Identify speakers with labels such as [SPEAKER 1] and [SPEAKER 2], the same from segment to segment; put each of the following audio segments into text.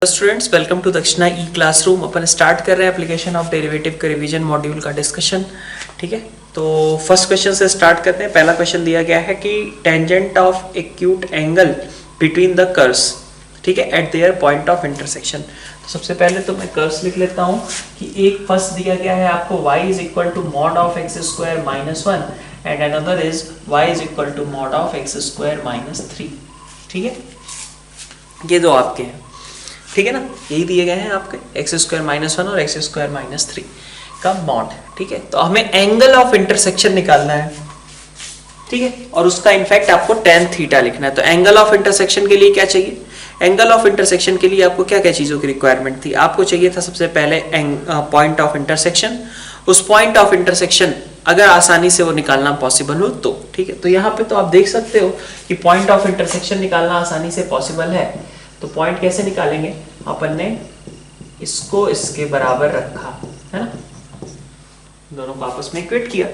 [SPEAKER 1] Students welcome to दक्षिणा ई classroom. अपन start कर रहे हैं एप्लीकेशन ऑफ डेरिवेटिव के रिवीजन मॉड्यूल का डिस्कशन। ठीक है, तो फर्स्ट क्वेश्चन से स्टार्ट करते हैं। पहला क्वेश्चन दिया गया है कि tangent of acute angle between the curves, ठीक है, eight their point of intersection. तो सबसे पहले तो मैं कर्व्स लिख लेता हूँ कि एक फर्स्ट दिया गया है आपको y is equal to mod of x square minus 1 and another is y is equal to mod of x square minus 3। ठीक है, ये दो आपके हैं, ठीक है ना, यही दिए गए हैं आपके एक्स स्क्वायर माइनस 1 और एक्स स्क्वायर माइनस 3 का मॉड। ठीक है, तो हमें एंगल ऑफ इंटरसेक्शन निकालना है, ठीक है, और उसका इनफैक्ट आपको tan थीटा लिखना है। तो एंगल ऑफ इंटरसेक्शन के लिए क्या चाहिए? एंगल ऑफ इंटरसेक्शन के लिए आपको क्या क्या चीजों की रिक्वायरमेंट थी? आपको चाहिए था सबसे पहले पॉइंट ऑफ इंटरसेक्शन। उस पॉइंट ऑफ इंटरसेक्शन अगर आसानी से वो निकालना पॉसिबल हो तो, ठीक है, तो यहाँ पे तो आप देख सकते हो कि पॉइंट ऑफ इंटरसेक्शन निकालना आसानी से पॉसिबल है। तो पॉइंट कैसे निकालेंगे? अपन ने इसको इसके बराबर रखा है ना, दोनों को आपस में इक्वेट किया।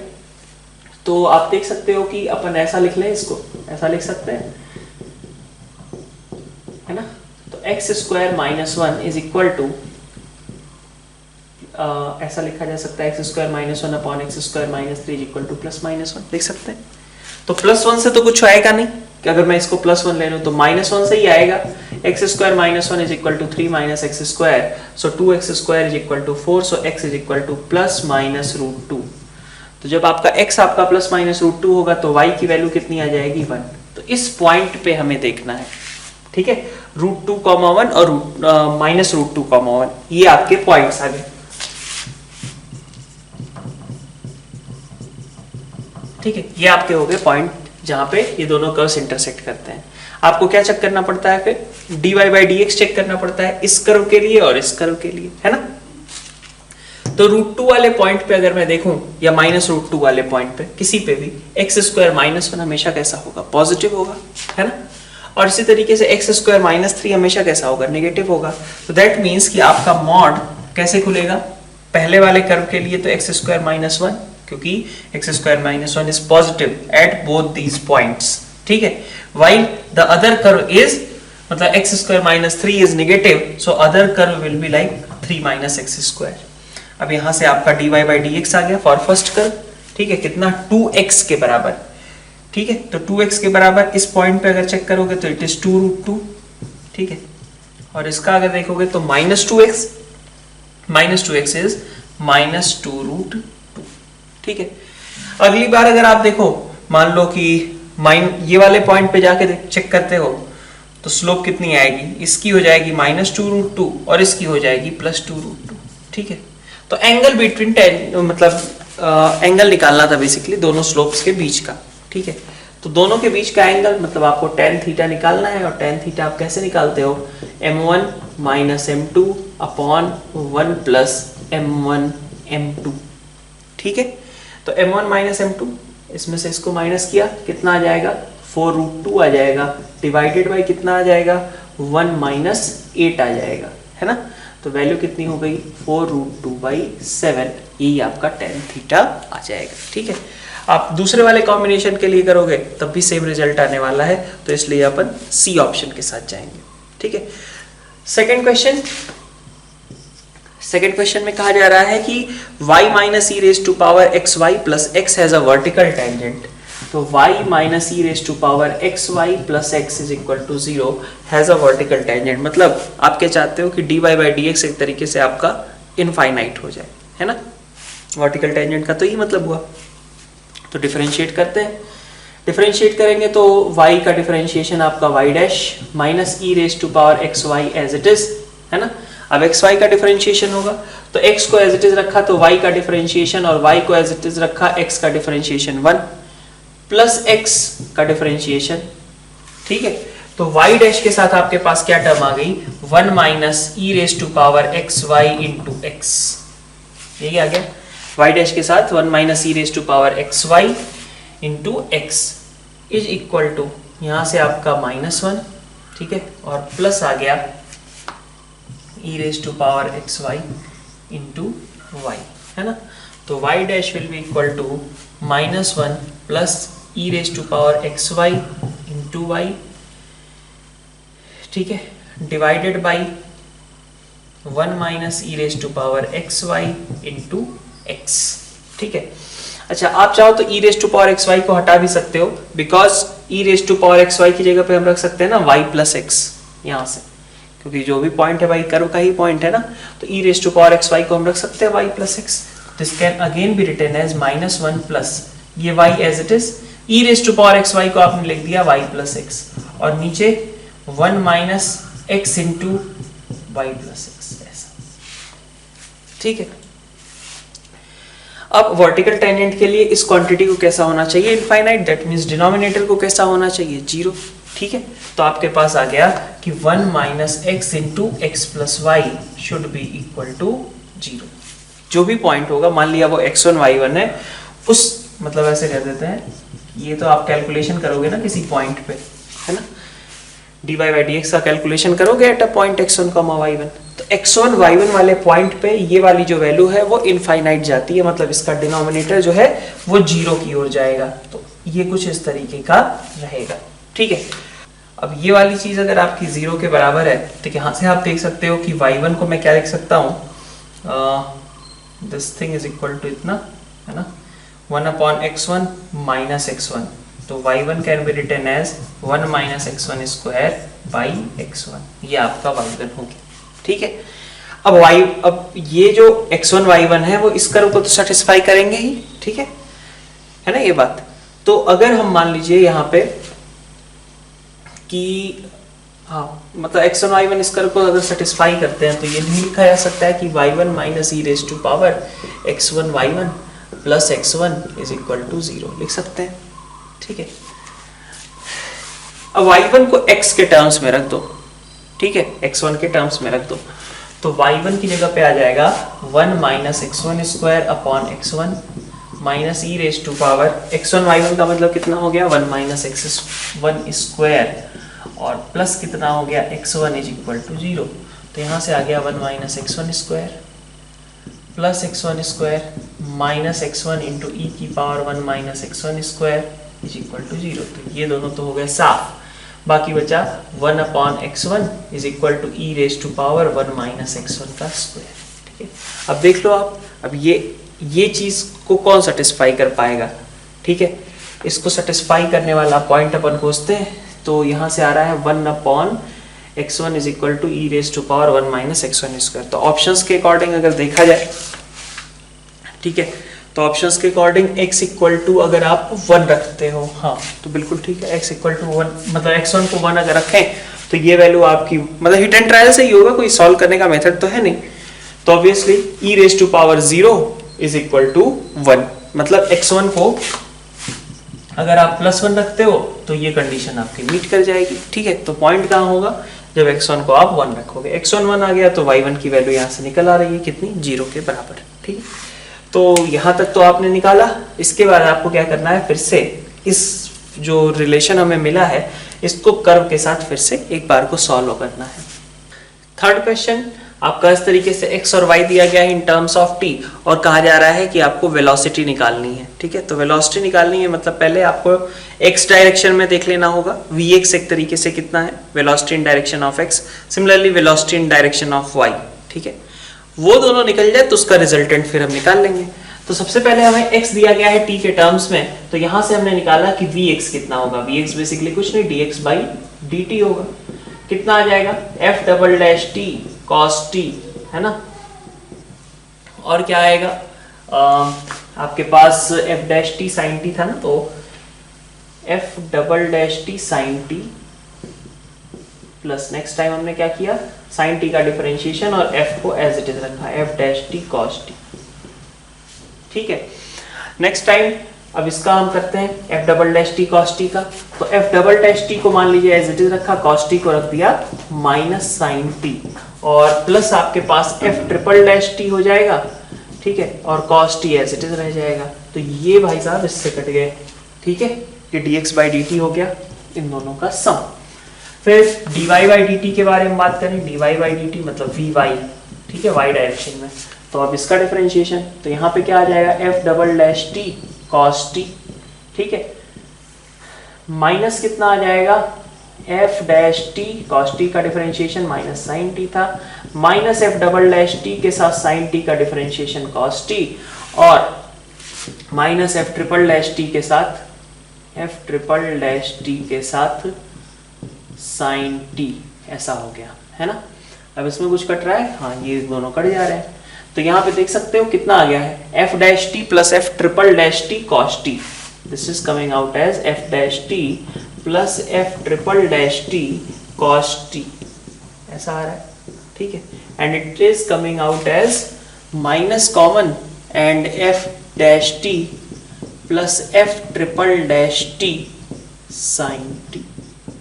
[SPEAKER 1] तो आप देख सकते हो कि अपन ऐसा लिख लें, इसको ऐसा लिख सकते हैं, है ना। तो x square minus 1 is equal to, ऐसा लिखा जा सकता है, x square minus 1 upon x square minus 3 is equal to plus minus 1 लिख सकते हैं। तो प्लस 1 से तो कुछ आएगा नहीं कि अगर मैं इसको प्लस 1 ले लूं तो माइनस 1 से ही आएगा। X square minus 1 is equal to 3 minus x square, so 2x square is equal to 4, so x is equal to plus minus root 2। तो जब आपका x आपका प्लस माइनस रूट 2 होगा तो y की वैल्यू कितनी आ जाएगी? 1। तो इस पॉइंट पे हमें देखना है, ठीक है, रूट 2 कॉमा 1 और माइनस रूट 2 कॉमा 1, ये आपके पॉइंट्स आ गए। ठीक है, ये आपके हो गए पॉइंट जहां पे ये दोनों कर्व्स इंटरसेक्ट करते हैं। आपको क्या चेक करना पड़ता है? फिर dy बाई dx चेक करना पड़ता है इस कर्व के लिए और इस कर्व के लिए, है ना। तो रूट 2 वाले पॉइंट पे अगर मैं देखूं या माइनस रूट 2 वाले पॉइंट पे, किसी पे भी एक्स स्क्वायर माइनस 1 हमेशा कैसा होगा? पॉजिटिव होगा, है ना। और इसी तरीके से एक्स स्क्वायर माइनस 3 हमेशा कैसा होगा? नेगेटिव होगा। तो दैट मीन्स कि आपका मॉड कैसे खुलेगा? पहले वाले कर्व के लिए तो एक्स स्क्वायर माइनस 1, क्योंकि x square minus 1 is positive at both these points, ठीक है। while the other curve is, मतलब x square minus 3 is negative, so other curve will be like 3 minus x square। अब यहाँ से आपका dy by dx आ गया for first curve, ठीक है, कितना? 2x के बराबर, ठीक है। तो 2x के बराबर इस पॉइंट पे अगर चेक करोगे तो इट इज 2 रूट 2, ठीक है। और इसका अगर देखोगे तो minus 2x is minus 2 root 2, ठीक है। अगली बार अगर आप देखो, मान लो कि ये वाले पॉइंट पे जाके चेक करते हो तो स्लोप कितनी आएगी? इसकी हो जाएगी माइनस 2 रूट 2 और इसकी हो जाएगी प्लस 2 रूट 2, ठीक है। तो एंगल बिटवीन मतलब एंगल निकालना था बेसिकली दोनों स्लोप्स के बीच का, ठीक है। तो दोनों के बीच का एंगल मतलब आपको tan थीटा निकालना है। और tan थीटा आप कैसे निकालते हो? m1 minus m2 upon 1 plus m1 m2, ठीक है। तो m1 माइनस m2, इसमें से इसको माइनस किया, कितना आ जाएगा? 4 रूट 2 आ जाएगा, डिवाइडेड बाई कितना आ जाएगा? 1 माइनस 8 आ जाएगा, है ना। तो वैल्यू कितनी हो गई? 4 रूट 2 बाई 7, यही आपका tan थीटा आ जाएगा, ठीक है। आप दूसरे वाले कॉम्बिनेशन के लिए करोगे तब भी सेम रिजल्ट आने वाला है, तो इसलिए अपन सी ऑप्शन के साथ जाएंगे, ठीक है। सेकेंड क्वेश्चन में कहा जा रहा है कि y minus e raise to power x y plus x has a vertical tangent. तो y minus e raise to power x y plus x is equal to 0 has a vertical tangent. मतलब आप क्या चाहते हो कि dy by dx एक तरीके से आपका इनफाइनाइट हो जाए, है ना। वर्टिकल टेंजेंट का तो यही मतलब हुआ। तो डिफरेंशिएट करते हैं। डिफरेंशिएट करेंगे तो y का डिफरेंशिएशन आपका y dash minus e raise to power x y as it is, है ना। अब एक्स वाई का डिफरेंशिएशन होगा तो x को एज इट इज रखा तो y का डिफरेंशिएशन, और y को एज इट इज रखा x का डिफरेंशिएशन 1 प्लस x का डिफरेंशिएशन, ठीक है। तो y डैश के साथ आपके पास क्या टर्म आ गई? 1 minus e raise to power x y into x, यही आ गया। y डैश के साथ 1 minus e raise to power x y into x is equal to, यहां से आपका -1, ठीक है, और प्लस आ गया e raise to power x y into y, है ना। तो y dash will be equal to -1 plus e raise to power x y into y, ठीक है, divided by 1 minus e raise to power x y into x. ठीक है, अच्छा आप चाहो तो e raise to power x y को हटा भी सकते हो, because e raise to power x y की जगह पे हम रख सकते हैं ना वाई प्लस एक्स यहाँ से, क्योंकि जो भी पॉइंट है भाई कर्व का ही पॉइंट है ना, तो e raise to power x y को हम रख सकते हैं y plus x. This can again be written as -1 plus ये y as it is, e raise to power x y को आपने लिख दिया वाई प्लस एक्स, और नीचे 1 minus x into y plus x ऐसा। ठीक है, अब वर्टिकल टेंजेंट के लिए इस क्वांटिटी को कैसा होना चाहिए, इनफाइनाइट, दैट मींस डिनोमिनेटर को कैसा होना चाहिए, 0। ठीक है, तो आपके पास आ गया कि 1 minus x into x plus y should be equal to 0। जो भी पॉइंट होगा, मान लिया वो x1 y1 है, उस मतलब ऐसे कर देते हैं, ये तो आप कैलकुलेशन करोगे ना किसी पॉइंट पे, है ना, dy by dx का कैलकुलेशन करोगे eight a point x1, y1, तो x1 y1 वाले पॉइंट पे ये वाली जो वैल्यू है वो इनफाइनाइट जाती है, मतलब इसका डिनोमिनेटर जो है वो 0 की ओर जाएगा, तो ये कुछ इस तरीके का रहेगा। ठीक है, अब ये वाली चीज अगर आपकी 0 के बराबर है, तो यहाँ से आप देख सकते हो कि y1 को मैं क्या लिख सकता हूँ, this thing is equal to इतना, है ना, 1 अपॉन x1 माइनस x1, तो y1 can be written as 1 minus x1 square by x1, ये आपका y1 हो गया। ठीक है, अब ये जो x1 y1 है वो इस कर्व को तो सेटिस्फाई करेंगे ही, ठीक है ना ये बात। तो अगर हम मान लीजिए यहाँ पे कि हाँ, मतलब x1 y1 इस कर्व को अगर सेटिस्फाई करते हैं, तो ये नहीं लिखा जा सकता है कि y1 minus e raise to power x1 y1 plus x1 is equal to 0 लिख सकते हैं। ठीक है, अब y1 को x के टर्म्स में रख दो, ठीक है, x1 के टर्म्स में रख दो, तो y1 की जगह पे आ जाएगा 1 minus x1 square upon x1 minus e raise to power x1 y1 का मतलब कितना हो गया, 1 माइनस x1 स्क्वायर, और प्लस कितना हो गया x1 इज इक्वल टू 0, तो यहाँ से आ गया 1 minus x1 square plus x1 square minus x1 into e की power 1 minus x1 square is equal to 0, तो ये दोनों तो हो गए साफ, बाकी बचा 1 upon x1 is equal to e raise to power 1 minus x1 का स्क्वायर। ठीक है, अब देख लो आप, अब ये चीज को कौन सेटिस्फाई कर पाएगा। ठीक है, इसको सेटिस्फाई करने वाला पॉइंट अपन खोजते हैं, तो यहाँ से आ रहा है 1 upon x1 is equal to e raise to power 1 minus x1 square. तो ऑप्शंस के अकॉर्डिंग अगर देखा जाए, ठीक है, तो ऑप्शंस के अकॉर्डिंग x इक्वल टू अगर आप 1 रखते हो, हाँ तो बिल्कुल ठीक है, x इक्वल टू 1 मतलब x1 को 1 अगर रखें तो ये वैल्यू आपकी मतलब हिट एंड ट्रायल से ही होगा, कोई सॉल्व करने का मेथड तो है नहीं, तो obviously e raise to power 0 is equal to 1, मतलब x1 को अगर आप +1 रखते हो तो ये कंडीशन आपकी मीट कर जाएगी। ठीक है, तो पॉइंट कहाँ होगा, जब x1 को आप 1 रखोगे, x1 1 आ गया तो y1 की वैल्यू यहाँ से निकल आ रही है कितनी, 0 के बराबर। ठीक है, तो यहाँ तक तो आपने निकाला, इसके बाद आपको क्या करना है, फिर से इस जो रिलेशन हमें मिला है इसको कर्व के साथ फिर से एक बार को सॉल्व करना है। थर्ड क्वेश्चन आपका इस तरीके से x और y दिया गया है इन टर्म्स ऑफ t, और कहा जा रहा है कि आपको वेलोसिटी निकालनी है। ठीक है, तो वेलोसिटी निकालनी है मतलब पहले आपको x डायरेक्शन में देख लेना होगा, vx एक तरीके से कितना है, velocity in direction of x, similarly velocity in direction of y। ठीक है, वो दोनों निकल जाए तो उसका रिजल्टेंट फिर हम निकाल लेंगे। तो सबसे पहले हमें x दिया गया है t के टर्म्स में, तो यहां से हमने निकाला कि vx कितना होगा, vx बेसिकली कुछ नहीं dx by dt होगा, कितना आ जाएगा f double dash t cos t, है ना, और क्या आएगा आपके पास f dash t sin t था ना, तो f double dash t sin t plus next time हमने क्या किया, sin t का डिफरेंशिएशन और f को एज इट इज रखा f dash t cos t। ठीक है, नेक्स्ट टाइम अब इसका हम करते हैं f double dash t cos t का, तो f डबल डैश t को मान लीजिए एज इट इज रखा, cos t को रख दिया माइनस sin t, और प्लस आपके पास f ट्रिपल डैश t हो जाएगा। ठीक है, और cos t as it is रह जाएगा, तो ये भाई साहब इससे कट गए। ठीक है, ये dx by dt हो गया इन दोनों का सम। फिर dy by dt के बारे में बात करें, dy by dt मतलब vy, ठीक है, y डायरेक्शन में, तो अब इसका डिफरेंशिएशन, तो यहाँ पे क्या आ जाएगा f double dash t cos t, ठीक है, माइनस कितना आ जाएगा F dash t cos T का डिफरेंशिएशन माइनस साइन टी था, minus F double dash T के साथ साइन टी का डिफरेंशिएशन कॉस टी, और minus F triple dash T के साथ साइन टी, ऐसा हो गया है ना। अब इसमें कुछ कट रहा है, हाँ ये दोनों कट जा रहे हैं, तो यहाँ पे देख सकते हो कितना आ गया है, f dash t plus f triple dash t cos t, this is coming out as f dash t plus f triple dash t cos t, ऐसा आ रहा है, ठीक है। And it is coming out as minus common and f dash t plus f triple dash t sine t,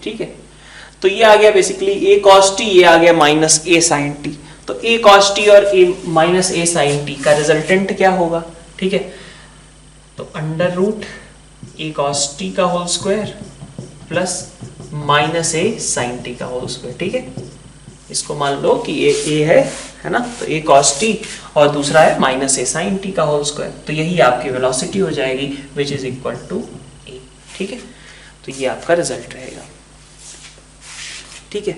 [SPEAKER 1] ठीक है। तो ये आ गया बेसिकली ए कॉस टी, ये आ गया माइनस ए साइन टी। तो ए कॉस टी और ए माइनस ए साइन टी का रिजल्टेंट क्या होगा, ठीक है। तो अंडर रूट ए कॉस टी का होल स्क्वायर प्लस माइनस ए साइन टी का होल स्क्वायर, ठीक है। इसको मान लो कि ए है ना, तो ए कॉस टी और दूसरा है माइनस ए साइन टी का होल स्क्वायर, तो यही आपकी वेलोसिटी हो जाएगी विच इज इक्वल टू ए, ठीक है। तो ये आपका रिजल्ट रहेगा, ठीक है।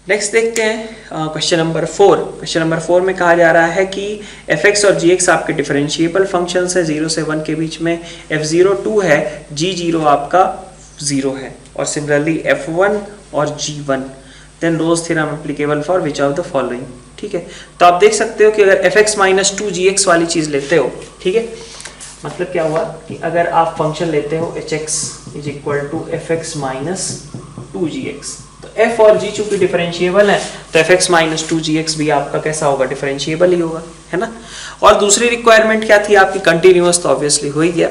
[SPEAKER 1] नेक्स्ट देखते हैं क्वेश्चन नंबर 4। क्वेश्चन नंबर 4 में कहा जा रहा है कि f(x) और gx आपके डिफरेंशिएबल फंक्शंस है 0 से 1 के बीच में, f(0) 2 है, g(0) आपका 0 है, और सिमिलरली f(1) और g(1), then Rolle's theorem applicable for which of the following, ठीक है। तो आप देख सकते हो कि अगर f(x) - 2gx वाली चीज लेते हो, ठीक है, मतलब क्या हुआ कि अगर आप फंक्शन लेते हो hx is equal to f(x) - 2gx, तो f और g चूंकि डिफरेंशिएबल है तो f(x) - 2gx भी आपका कैसा होगा, डिफरेंशिएबल ही होगा, है ना। और दूसरी रिक्वायरमेंट क्या थी आपकी, कंटिन्यूअस, तो ऑब्वियसली हो ही गया।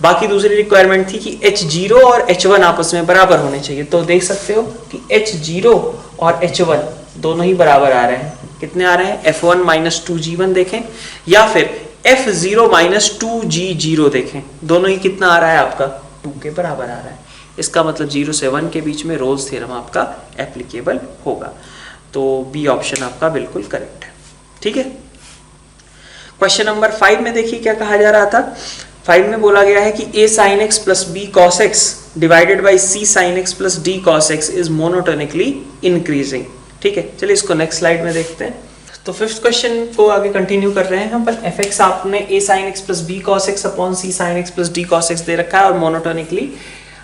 [SPEAKER 1] बाकी दूसरी रिक्वायरमेंट थी कि h0 और h1 आपस में बराबर होने चाहिए, तो देख सकते हो कि h0 और h1 दोनों ही बराबर आ रहे हैं। कितने आ रहे हैं, f1 - 2g1 देखें, या फिर f0 - 2g0 देखें, दोनों ही कितना आ रहा है आपका, 2 के बराबर आ रहा है। इसका मतलब 0 से 1 के बीच में रोल्स थ्योरम आपका एप्लीकेबल होगा, तो बी ऑप्शन आपका बिल्कुल करेक्ट है, ठीक है। क्वेश्चन नंबर 5 में देखिए क्या कहा जा रहा था। 5 में बोला गया है कि a sin x plus b cos x divided by c sin x plus d cos x is monotonically increasing, ठीक है। चलिए इसको नेक्स्ट स्लाइड में देखते हैं। तो फिफ्थ क्वेश्चन को आगे कंटिन्यू कर रहे हैं हम, पर f(x) आपने a sin x plus b cos x upon c sin x plus d cos x दे रखा है, और मोनोटोनिकली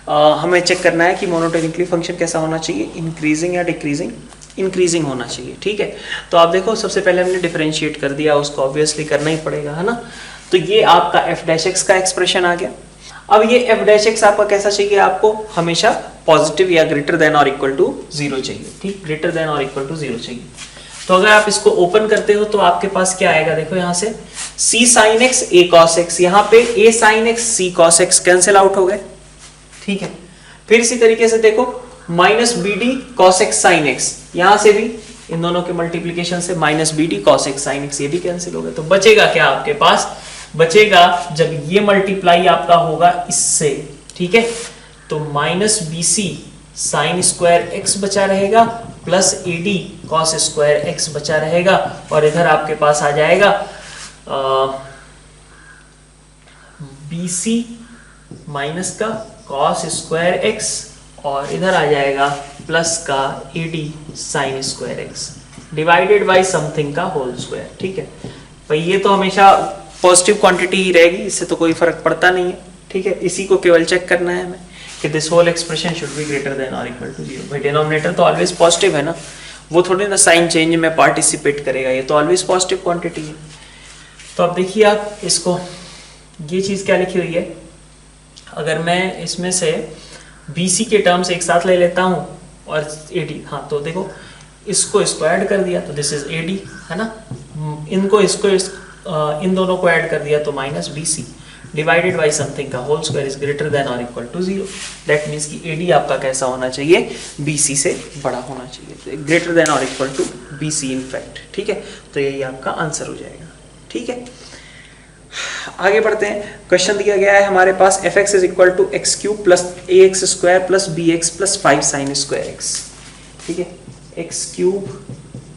[SPEAKER 1] हमें चेक करना है कि मोनोटोनिकली फंक्शन कैसा होना चाहिए, इंक्रीजिंग या डिक्रीजिंग, इंक्रीजिंग होना चाहिए, ठीक है। तो आप देखो सबसे पहले हमने डिफरेंशिएट कर दिया, उसको ऑब्वियसली करना ही पड़ेगा, है ना। तो ये आपका f(x) का एक्सप्रेशन आ गया। अब ये f(x) आपका कैसा चाहिए, आपको हमेशा पॉजिटिव या ग्रेटर देन और इक्वल टू 0 चाहिए, ठीक, ग्रेटर देन और इक्वल टू 0 चाहिए। तो अगर आप इसको ओपन करते हो तो आपके पास क्या आएगा, देखो यहाँ से c sin x a cos x, यहाँ पे a sin x c cos x cancel out हो गए, ठीक है। फिर इसी तरीके से देखो minus b d cos x sine x, यहां से भी इन दोनों के मल्टीप्लीकेशन से minus b d cos x sine x, ये भी कैंसिल हो गए। तो बचेगा क्या आपके पास, बचेगा जब ये मल्टीप्लाई आपका होगा इससे, ठीक है, तो minus b c sine square x बचा रहेगा plus a d cos square x बचा रहेगा, और इधर आपके पास आ जाएगा बी सी माइनस का कॉस स्क्वायर एक्स, और इधर आ जाएगा प्लस का a d sine square x divided by something का होल स्क्वायर, ठीक है। भाई ये तो हमेशा पॉजिटिव क्वांटिटी ही रहेगी, इससे तो कोई फर्क पड़ता नहीं है, ठीक है। इसी को केवल चेक करना है हमें कि this whole expression should be greater than और इक्वल टू 0। भाई डिनोमिनेटर तो ऑलवेज पॉजिटिव है ना, वो थोड़ी ना साइन चेंज में पार्टिसिपेट करेगा, ये तो ऑलवेज पॉजिटिव क्वांटिटी है। तो अब देखिए आप इसको, ये चीज क्या लिखी हुई है, अगर मैं इसमें से BC के टर्म्स एक साथ ले लेता हूं और AD, हाँ तो देखो इसको ऐड कर दिया तो दिस इज AD, है ना, इन दोनों को ऐड कर दिया तो minus BC divided by something का whole square is greater than और इक्वल टू 0। दैट मीन्स कि AD आपका कैसा होना चाहिए, BC से बड़ा होना चाहिए, ग्रेटर देन और equal to BC in fact, ठीक है। तो यही आपका आंसर हो जाएगा, ठीक है। आगे बढ़ते हैं। क्वेश्चन दिया गया है हमारे पास f(x) is equal to x cube plus ax square plus bx plus 5 sine square x, ठीक है। X cube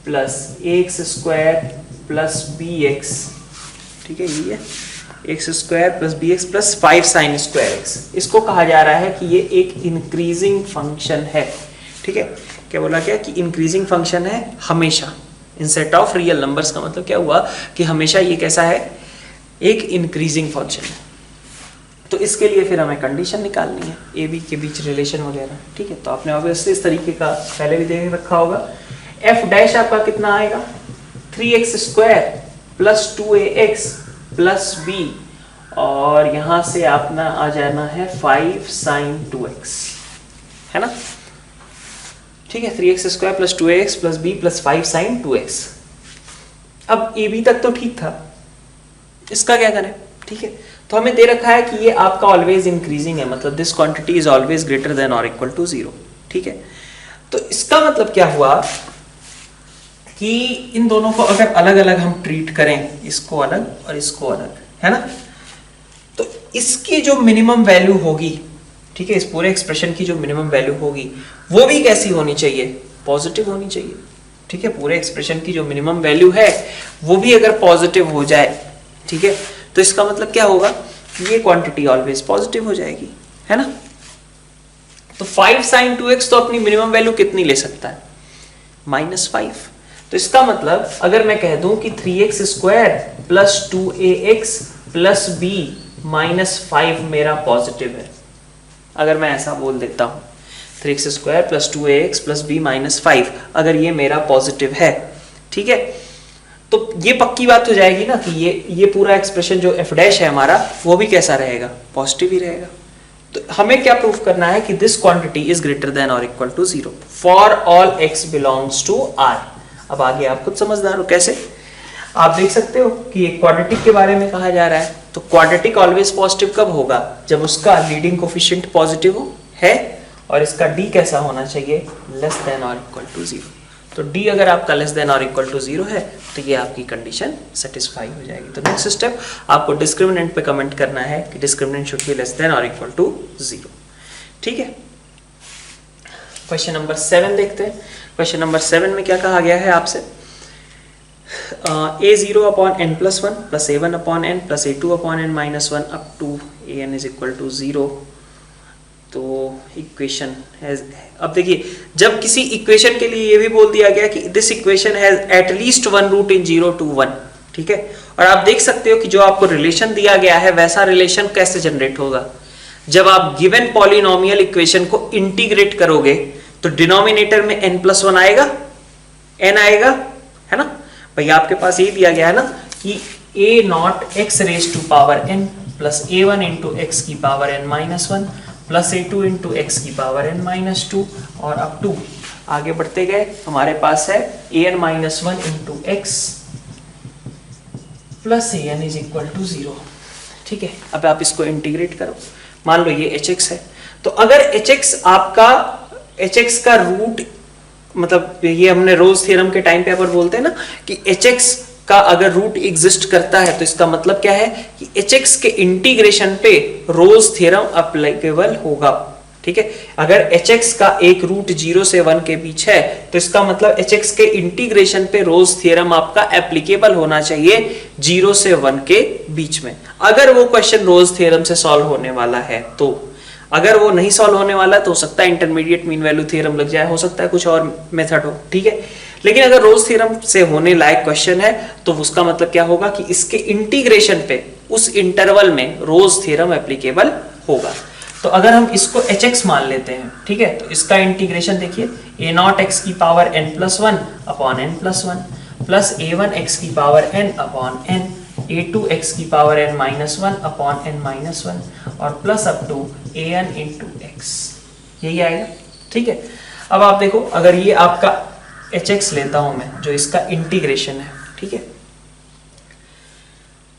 [SPEAKER 1] plus ax square plus bx, ठीक है, ये है x square plus b x plus 5 sine square x, इसको कहा जा रहा है कि ये एक इंक्रीजिंग फंक्शन है। ठीक है, क्या बोला क्या कि इंक्रीजिंग फंक्शन है हमेशा इन सेट ऑफ रियल नंबर्स, का मतलब क्या हुआ कि हमेशा ये कैसा है, एक इंक्रीजिंग फंक्शन है। तो इसके लिए फिर हमें कंडीशन निकालनी है ए बी के बीच रिलेशन वगैरह। ठीक है, तो आपने ऑब्वियसली इस तरीके का पहले भी देख रखा होगा। एफ डैश आपका कितना आएगा, 3x square plus 2ax plus B, और यहां से अपना आ जाना है 5 साइन 2x, है ना। ठीक है, 3x square plus 2ax plus b plus 5 sine 2x। अब ए बी तक तो ठीक था, इसका क्या करें। ठीक है, तो हमें दे रखा है कि ये आपका ऑलवेज इंक्रीजिंग है, मतलब this quantity is always greater than और इक्वल टू 0। ठीक है, तो इसका मतलब क्या हुआ कि इन दोनों को अगर अलग अलग हम ट्रीट करें, इसको अलग और इसको अलग, है ना, तो इसकी जो मिनिमम वैल्यू होगी, ठीक है, इस पूरे एक्सप्रेशन की जो मिनिमम वैल्यू होगी वो भी कैसी होनी चाहिए, पॉजिटिव होनी चाहिए। ठीक है, पूरे एक्सप्रेशन की जो मिनिमम वैल्यू है वो भी अगर पॉजिटिव हो जाए, ठीक है, तो इसका मतलब क्या होगा कि ये क्वांटिटी ऑलवेज पॉजिटिव हो जाएगी, है ना। तो 5 साइन 2x तो अपनी मिनिमम वैल्यू कितनी ले सकता है, -5। तो इसका मतलब अगर मैं कह दूं कि 3x square plus 2ax plus B -5 मेरा पॉजिटिव है, अगर मैं ऐसा बोल देता हूं 3x square plus 2ax plus B -5, अगर ये मेरा पॉजिटिव है, ठीक है, तो ये पक्की बात हो जाएगी ना कि ये पूरा एक्सप्रेशन जो f डैश है हमारा वो भी कैसा रहेगा, पॉजिटिव ही रहेगा। तो हमें क्या प्रूफ करना है कि this quantity is greater than और equal to 0 for all x belongs to r। अब आगे आप खुद समझदार हो, कैसे आप देख सकते हो कि एक क्वाड्रेटिक के बारे में कहा जा रहा है, तो क्वाड्रेटिक ऑलवेज पॉजिटिव कब होगा, जब उसका लीडिंग कोफिशिएंट पॉजिटिव हो है और इसका d कैसा होना चाहिए, लेस देन और इक्वल टू 0। तो d अगर आपका लेस देन और इक्वल टू 0 है तो ये आपकी कंडीशन सेटिस्फाई हो जाएगी। तो नेक्स्ट स्टेप आपको डिस्क्रिमिनेंट पे कमेंट करना है कि discriminant should be less than और इक्वल टू 0। ठीक है, क्वेश्चन नंबर 7 देखते हैं। क्वेश्चन नंबर 7 में क्या कहा गया है आपसे, a0 upon n plus 1 plus a1 upon n plus a2 upon n minus 1 up to an is equal to 0। तो इक्वेशन है, अब देखिए जब किसी इक्वेशन के लिए ये भी बोल दिया गया कि this equation has at least one root in 0 to 1, ठीक है, और आप देख सकते हो कि जो आपको रिलेशन दिया गया है वैसा रिलेशन कैसे जनरेट होगा, जब आप गिवन पॉलिनोमियल इक्वेशन को इंटीग्रेट करोगे तो डिनोमिनेटर में n प्लस 1 आएगा, n आएगा, है ना। भाई आपके पास ये दिया गया है ना कि a naught x raise to power n plus a1 into x की power n minus 1 plus a2 into x की पावर n माइनस 2, और अप टू आगे बढ़ते गए हमारे पास है an minus 1 into x plus an is equal to 0। ठीक है, अब आप इसको इंटीग्रेट करो, मान लो ये hx है, तो अगर hx आपका hx का रूट, मतलब ये हमने रोज थ्योरम के टाइम पे अपन बोलते हैं ना कि hx का अगर रूट एग्जिस्ट करता है तो इसका मतलब क्या है कि hx के इंटीग्रेशन पे रोज थ्योरम अप्लीकेबल होगा। ठीक है, अगर hx का एक रूट 0 से 1 के बीच है तो इसका मतलब hx के इंटीग्रेशन पे रोज थ्योरम आपका एप्लीकेबल होना चाहिए 0 से 1 के बीच में, अगर वो क्वेश्चन रोज थ्योरम से सॉल्व होने वाला है। तो अगर वो नहीं सॉल्व होने वाला तो हो सकता है इंटरमीडिएट मीन वैल्यू थ्योरम लग जाए, हो सकता है कुछ और मेथड हो, ठीक है, लेकिन अगर रोज थ्योरम से होने लायक क्वेश्चन है तो उसका मतलब क्या होगा कि इसके इंटीग्रेशन पे उस इंटरवल में रोज थ्योरम एप्लीकेबल होगा। तो अगर हम इसको hx मान लेते हैं, ठीक है, तो इसका इंटीग्रेशन देखिए a नॉट एक्स की power n plus 1 upon n plus 1 plus a1 x की power n upon n, a2 x की power n minus 1 upon n minus 1 और plus up to an into x, यही आएगा। ठीक है, अब आप देखो अगर ये आपका hx लेता हूं मैं जो इसका इंटीग्रेशन है, ठीक है,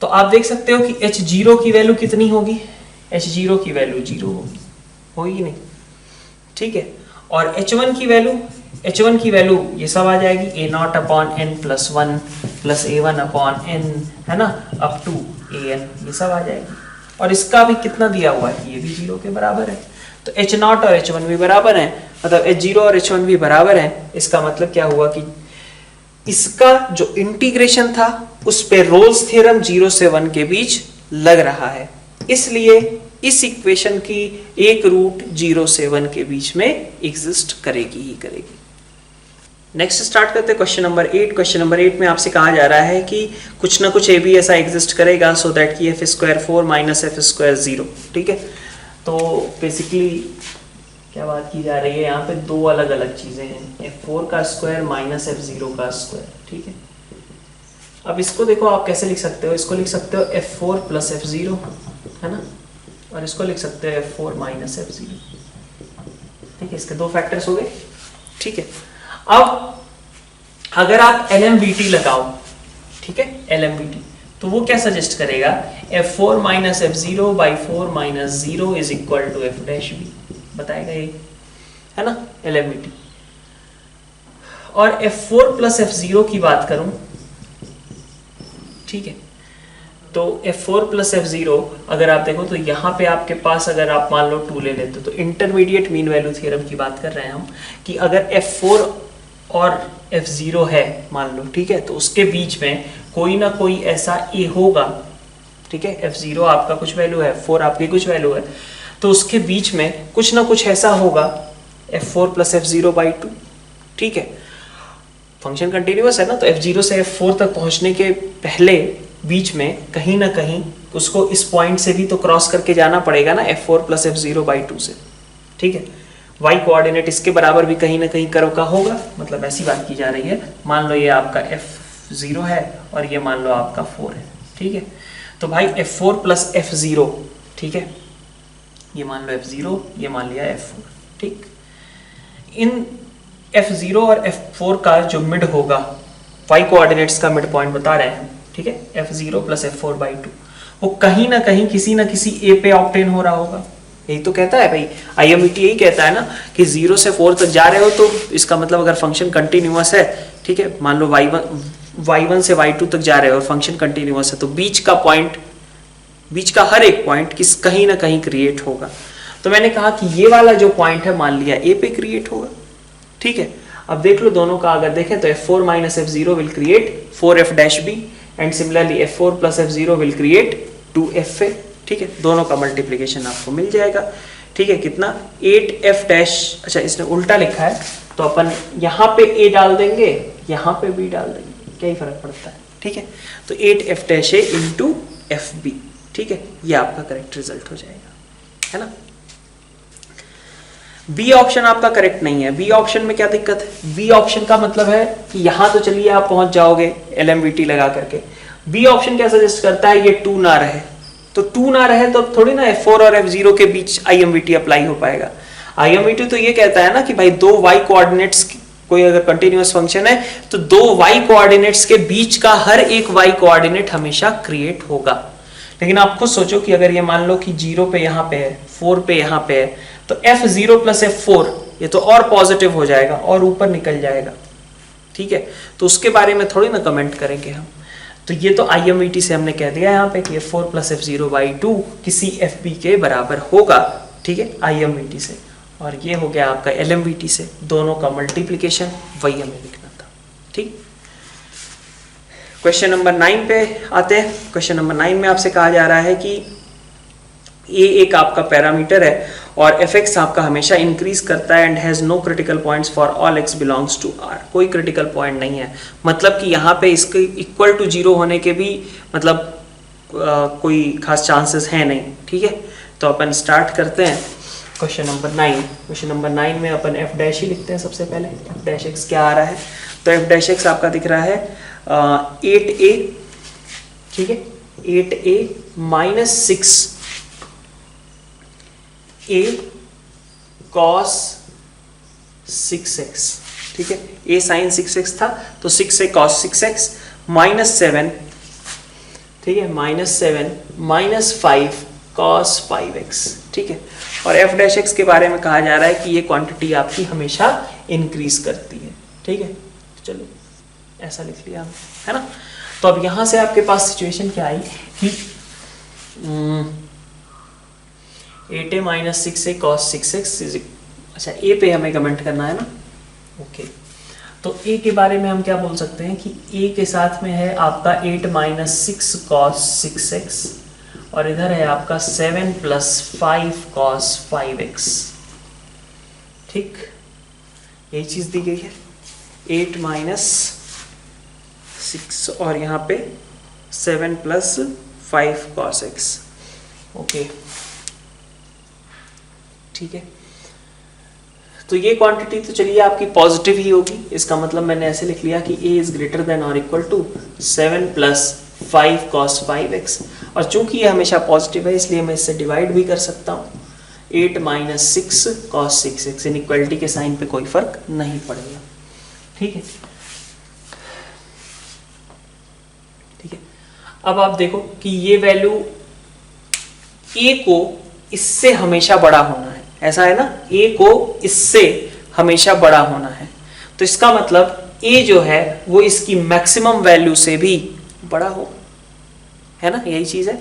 [SPEAKER 1] तो आप देख सकते हो कि h0 की वैल्यू कितनी होगी, h0 की वैल्यू 0 होगी नहीं, ठीक है, और h1 की वैल्यू ये सब आ जाएगी a not upon n plus 1 plus a1 upon n, है ना, अप टू an, ये सब आ जाएगी। और इसका भी कितना दिया हुआ है, ये भी 0 के बराबर है, तो h0 और h1 भी बराबर है, मतलब h0 और h1 भी बराबर है। इसका मतलब क्या हुआ कि इसका जो इंटीग्रेशन था उस पे रोल्स थ्योरम 0 से 1 के बीच लग रहा है, इसलिए इस इक्वेशन की एक रूट 0 से 1 के बीच में एग्जिस्ट करेगी ही करेगी। नेक्स्ट स्टार्ट करते हैं क्वेश्चन नंबर 8। क्वेश्चन नंबर 8 में आपसे कहा जा रहा है कि कुछ ना कुछ ए बी ऐसा एग्जिस्ट करेगा सो दैट कि f² 4 माइनस f² 0। ठीक है, तो बेसिकली क्या बात की जा रही है, यहाँ पे दो अलग अलग चीजें हैं, f4 का स्क्वायर माइनस f0 का स्क्वायर। ठीक है, अब इसको देखो आप कैसे लिख सकते हो, इसको लिख सकते हो f4 प्लस f0, है ना, और इसको लिख सकते हो f4 माइनस f0। ठीक है, इसके दो फैक्टर्स हो गए। ठीक है, अब अगर आप LMVT लगाओ, ठीक है, LMVT, तो वो क्या सजेस्ट करेगा, f4 minus f0 by 4 minus 0 is equal to f dash b, बताएगा ये, है ना, LMVT। और f4 प्लस f0 की बात करूं, ठीक है, तो f4 प्लस f0 अगर आप देखो तो यहाँ पे आपके पास अगर आप मान लो 2 ले लेते तो इंटरमीडिएट मीन वैल्यू थ्योरम की बात कर रहे हैं हम, कि अगर f4 और f0 है मान लो, ठीक है, तो उसके बीच में कोई ना कोई ऐसा a होगा। ठीक है, f0 आपका कुछ वैल्यू है, f4 आपकी कुछ वैल्यू है, तो उसके बीच में कुछ ना कुछ ऐसा होगा f4 प्लस f0 बाई 2। ठीक है, फंक्शन कंटिन्यूअस है ना, तो f0 से f4 तक पहुंचने के पहले बीच में कहीं ना कहीं उसको इस पॉइंट से भी तो क्रॉस करके जाना पड़ेगा ना, f4 प्लस f0 बाई 2 से। ठीक है, y कोऑर्डिनेट इसके बराबर भी कहीं ना कहीं कर्व का होगा, मतलब ऐसी बात की जा रही है। मान लो ये आपका f0 है और ये मान लो आपका 4 है। ठीक है, तो भाई f4 प्लस f0, ठीक है, ये मान लो f0, ये मान लिया f4। ठीक, इन f0 और f4 का जो मिड होगा, y कोऑर्डिनेट्स का मिड पॉइंट बता रहे हैं, ठीक है, f0 प्लस f4 बाई 2, वो कहीं ना कहीं किसी ना किसी a पे ऑब्टेन हो रहा होगा। यही तो कहता है भाई, IMVT यही कहता है ना कि 0 से 4 तक जा रहे हो तो इसका मतलब अगर फंक्शन कंटिन्यूअस है, ठीक है, मान लो y1 से y2 तक जा रहे हो और फंक्शन कंटिन्यूअस है, तो बीच का पॉइंट, बीच का हर एक पॉइंट कहीं ना कहीं क्रिएट होगा। तो मैंने कहा कि ये वाला जो पॉइंट है मान लिया a पे क्रिएट होगा। ठीक है, अब देख लो दोनों का अगर देखें तो f4 minus f0 will create 4f dash b and similarly f4 plus f0 will create 2fa। ठीक है, दोनों का मल्टीप्लिकेशन आपको मिल जाएगा। ठीक है, कितना 8f डैश, अच्छा इसने उल्टा लिखा है तो अपन यहाँ पे a डाल देंगे, यहाँ पे b डाल देंगे, क्या ही फर्क पड़ता है। ठीक है, तो 8f dash a into fb। ठीक है, ये आपका करेक्ट रिजल्ट हो जाएगा, है ना। बी ऑप्शन आपका करेक्ट नहीं है। बी ऑप्शन में क्या दिक्कत है, बी ऑप्शन का मतलब है कि यहां तो चलिए आप पहुंच जाओगे LMVT लगा करके, बी ऑप्शन क्या सजेस्ट करता है, ये 2 ना रहे, तो 2 ना रहे तो थोड़ी ना f4 और f0 के बीच IMVT अप्लाई हो पाएगा। IMVT तो ये कहता है ना कि भाई दो y कोऑर्डिनेट्स, कोई अगर कंटिन्यूअस फंक्शन है तो दो y कोऑर्डिनेट्स के बीच का हर एक y कोऑर्डिनेट हमेशा क्रिएट होगा। लेकिन आप खुद सोचो कि अगर ये मान लो कि 0 पे यहाँ पे है, 4 पे यहाँ पे है, तो f0 प्लस f4 ये तो और पॉजिटिव हो जाएगा और ऊपर निकल जाएगा। ठीक है, तो उसके बारे में थोड़ी ना कमेंट करेंगे हम, तो ये तो IMVT से हमने कह दिया यहाँ पे कि f4 प्लस f0 बाई 2 किसी fb के बराबर होगा। ठीक है, IMVT से, और ये हो गया आपका LMVT से, दोनों का मल्टीप्लीकेशन वही हमें लिखना था। ठीक, क्वेश्चन नंबर 9 पे आते हैं। क्वेश्चन नंबर 9 में आपसे कहा जा रहा है कि a एक आपका पैरामीटर है और fx आपका हमेशा इंक्रीज करता है and has no critical points for all x belongs to r। कोई क्रिटिकल पॉइंट नहीं है, मतलब कि यहाँ पे इसके इक्वल टू 0 होने के भी मतलब कोई खास चांसेस है नहीं। ठीक है, तो अपन स्टार्ट करते हैं क्वेश्चन नंबर 9। क्वेश्चन नंबर 9 में अपन f डैश ही लिखते हैं सबसे पहले। f डैश x क्या आ रहा है, तो f डैश x आपका दिख रहा है 8a, ठीक है, 8a minus 6 a cos 6x। ठीक है, a sin 6x था तो 6a cos 6x माइनस 7, ठीक है, माइनस 7 माइनस 5 cos 5x। ठीक है, और f डैश x के बारे में कहा जा रहा है कि ये क्वांटिटी आपकी हमेशा इंक्रीज करती है। ठीक है, चलो ऐसा लिख लिया है ना। तो अब यहां से आपके पास सिचुएशन क्या आई कि 8a minus 6a cos 6x is, अच्छा a पे हमें कमेंट करना है ना। ओके, तो a के बारे में हम क्या बोल सकते हैं कि a के साथ में है आपका 8 माइनस 6 cos 6x और इधर है आपका 7 प्लस 5 cos 5x। ठीक, यही चीज दी गई है, 8 माइनस 6 और यहाँ पे 7 प्लस 5 cos x। ओके, ठीक है, तो ये क्वांटिटी तो चलिए आपकी पॉजिटिव ही होगी, इसका मतलब मैंने ऐसे लिख लिया कि a इज ग्रेटर देन और equal to 7 plus 5 cos 5x, और चूंकि ये हमेशा पॉजिटिव है इसलिए मैं इससे डिवाइड भी कर सकता हूँ। 8 माइनस 6 cos 6x, इनइक्वालिटी के साइन पे कोई फर्क नहीं पड़ेगा। ठीक है, ठीक है, अब आप देखो कि ये वैल्यू a को इससे हमेशा बड़ा होना है, ऐसा है ना, a को इससे हमेशा बड़ा होना है, तो इसका मतलब a जो है वो इसकी मैक्सिमम वैल्यू से भी बड़ा हो, है ना, यही चीज है,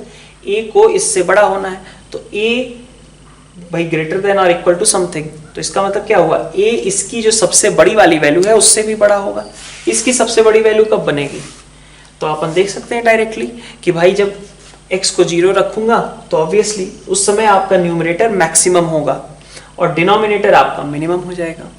[SPEAKER 1] a को इससे बड़ा होना है, तो a भाई ग्रेटर देन और इक्वल टू समथिंग, तो इसका मतलब क्या हुआ, a इसकी जो सबसे बड़ी वाली वैल्यू है उससे भी बड़ा होगा। इसकी सबसे बड़ी वैल्यू कब बनेगी, तो अपन देख सकते हैं डायरेक्टली कि भाई जब x को 0 रखूंगा तो ऑब्वियसली उस समय आपका न्यूमरेटर मैक्सिमम होगा और डिनोमिनेटर आपका मिनिमम हो जाएगा।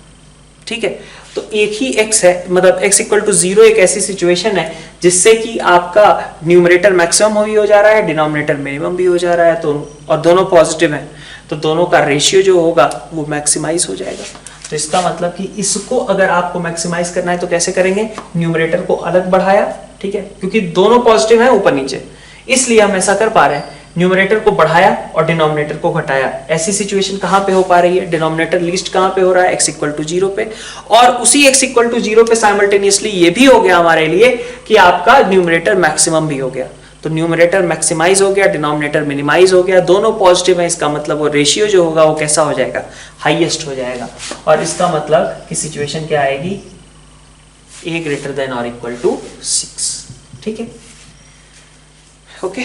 [SPEAKER 1] ठीक है, तो एक ही x है, मतलब x इक्वल टू 0 एक ऐसी सिचुएशन है जिससे कि आपका न्यूमरेटर मैक्सिमम भी हो जा रहा है, डिनोमिनेटर मिनिमम भी हो जा रहा है, तो और दोनों पॉजिटिव हैं, तो दोनों का रेशियो जो होगा वो मैक्सिमाइज हो जाएगा। तो इसका मतलब कि इसको अगर आपको मैक्सिमाइज करना है तो कैसे करेंगे, न्यूमरेटर को अलग बढ़ाया, ठीक है, क्योंकि दोनों पॉजिटिव हैं ऊपर नीचे, इसलिए हम ऐसा कर पा रहे हैं, न्यूमरेटर को बढ़ाया और डिनोमिनेटर को घटाया। ऐसी सिचुएशन कहां पे हो पा रही है, डिनोमिनेटर लीस्ट कहां पे हो रहा है, x इक्वल टू 0 पे, और उसी x इक्वल टू 0 पे साइमल्टेनियसली ये भी हो गया हमारे लिए कि आपका न्यूमरेटर मैक्सिमम भी हो गया, तो न्यूमरेटर मैक्सिमाइज हो गया, डिनोमिनेटर मिनिमाइज हो गया, दोनों पॉजिटिव है, इसका मतलब वो रेशियो जो होगा वो कैसा हो जाएगा, हाईएस्ट हो जाएगा, और इसका मतलब कि सिचुएशन क्या आएगी, a ग्रेटर देन और इक्वल टू 6। ठीक है, ओके,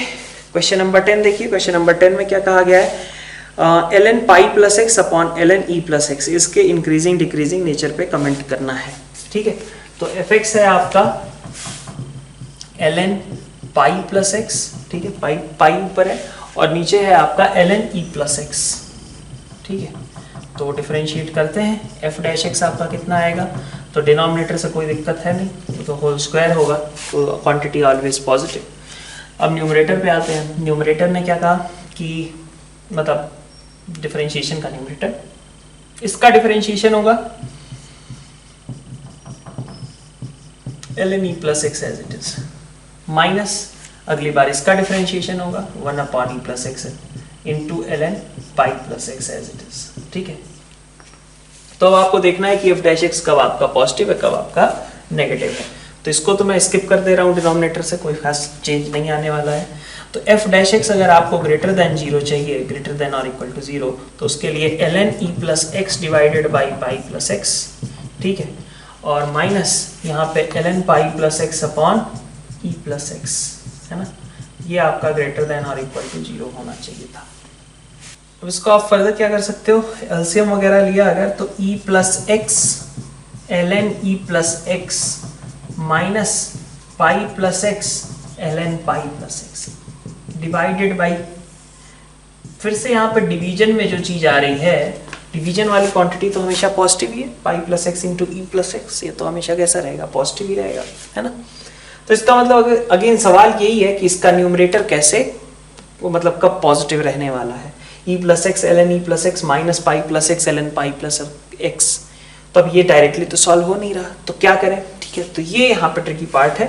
[SPEAKER 1] क्वेश्चन नंबर 10 देखिए, क्वेश्चन नंबर 10 में क्या कहा गया है, ln pi plus x upon ln e plus x, इसके इंक्रीजिंग डिक्रीजिंग नेचर पे कमेंट करना है। ठीक है, तो fx है आपका ln पाई प्लस एक्स, ठीक है, पाई ऊपर है और नीचे है आपका ln e प्लस एक्स। ठीक है, तो डिफरेंशिएट करते हैं, f डैश एक्स आपका कितना आएगा, तो डिनोमिनेटर से कोई दिक्कत है नहीं, तो होल स्क्वायर होगा, तो क्वांटिटी ऑलवेज पॉजिटिव। अब न्यूमरेटर पे आते हैं, न्यूमरेटर ने क्या कहा कि मतलब डिफरेंशिएशन का न्यूमरेटर, इसका डिफरेंशिएशन होगा ln e plus x as it is, minus अगली बार इसका डिफरेंशिएशन होगा 1 upon e plus x into ln pi plus x as it is. ठीक है, तो अब आपको देखना है कि f डैश एक्स कब आपका पॉजिटिव है, कब आपका नेगेटिव है, तो इसको तो मैं स्किप कर दे रहा हूँ, डिनोमिनेटर से कोई खास चेंज नहीं आने वाला है। तो f डैश एक्स अगर आपको ग्रेटर देन 0 चाहिए, ग्रेटर देन और इक्वल टू 0, तो उसके लिए ln e plus x divided by pi plus x, ठीक है, और माइनस यहाँ पे ln pi plus x upon e plus x, है ना, ये आपका ग्रेटर देन और इक्वल टू 0 होना चाहिए था। अब इसको आप फर्दर क्या कर सकते हो, एलसीएम वगैरह लिया अगर, तो e plus x ln e plus x minus pi plus x ln pi plus x divided by, फिर से यहाँ पर डिवीजन में जो चीज आ रही है, डिवीजन वाली क्वांटिटी तो हमेशा पॉजिटिव ही है, पाई plus x into E plus x, ये तो हमेशा कैसा रहेगा, पॉजिटिव ही रहेगा, है ना। तो इसका मतलब अगेन सवाल यही है कि इसका न्यूमरेटर कैसे, वो मतलब कब पॉजिटिव रहने वाला है, E plus x ln E plus x minus pi plus x ln pi plus x, तो अब ये डायरेक्टली तो सॉल्व हो नहीं रहा, तो क्या करें। ठीक है, तो ये यहाँ पे ट्रिकी पार्ट है,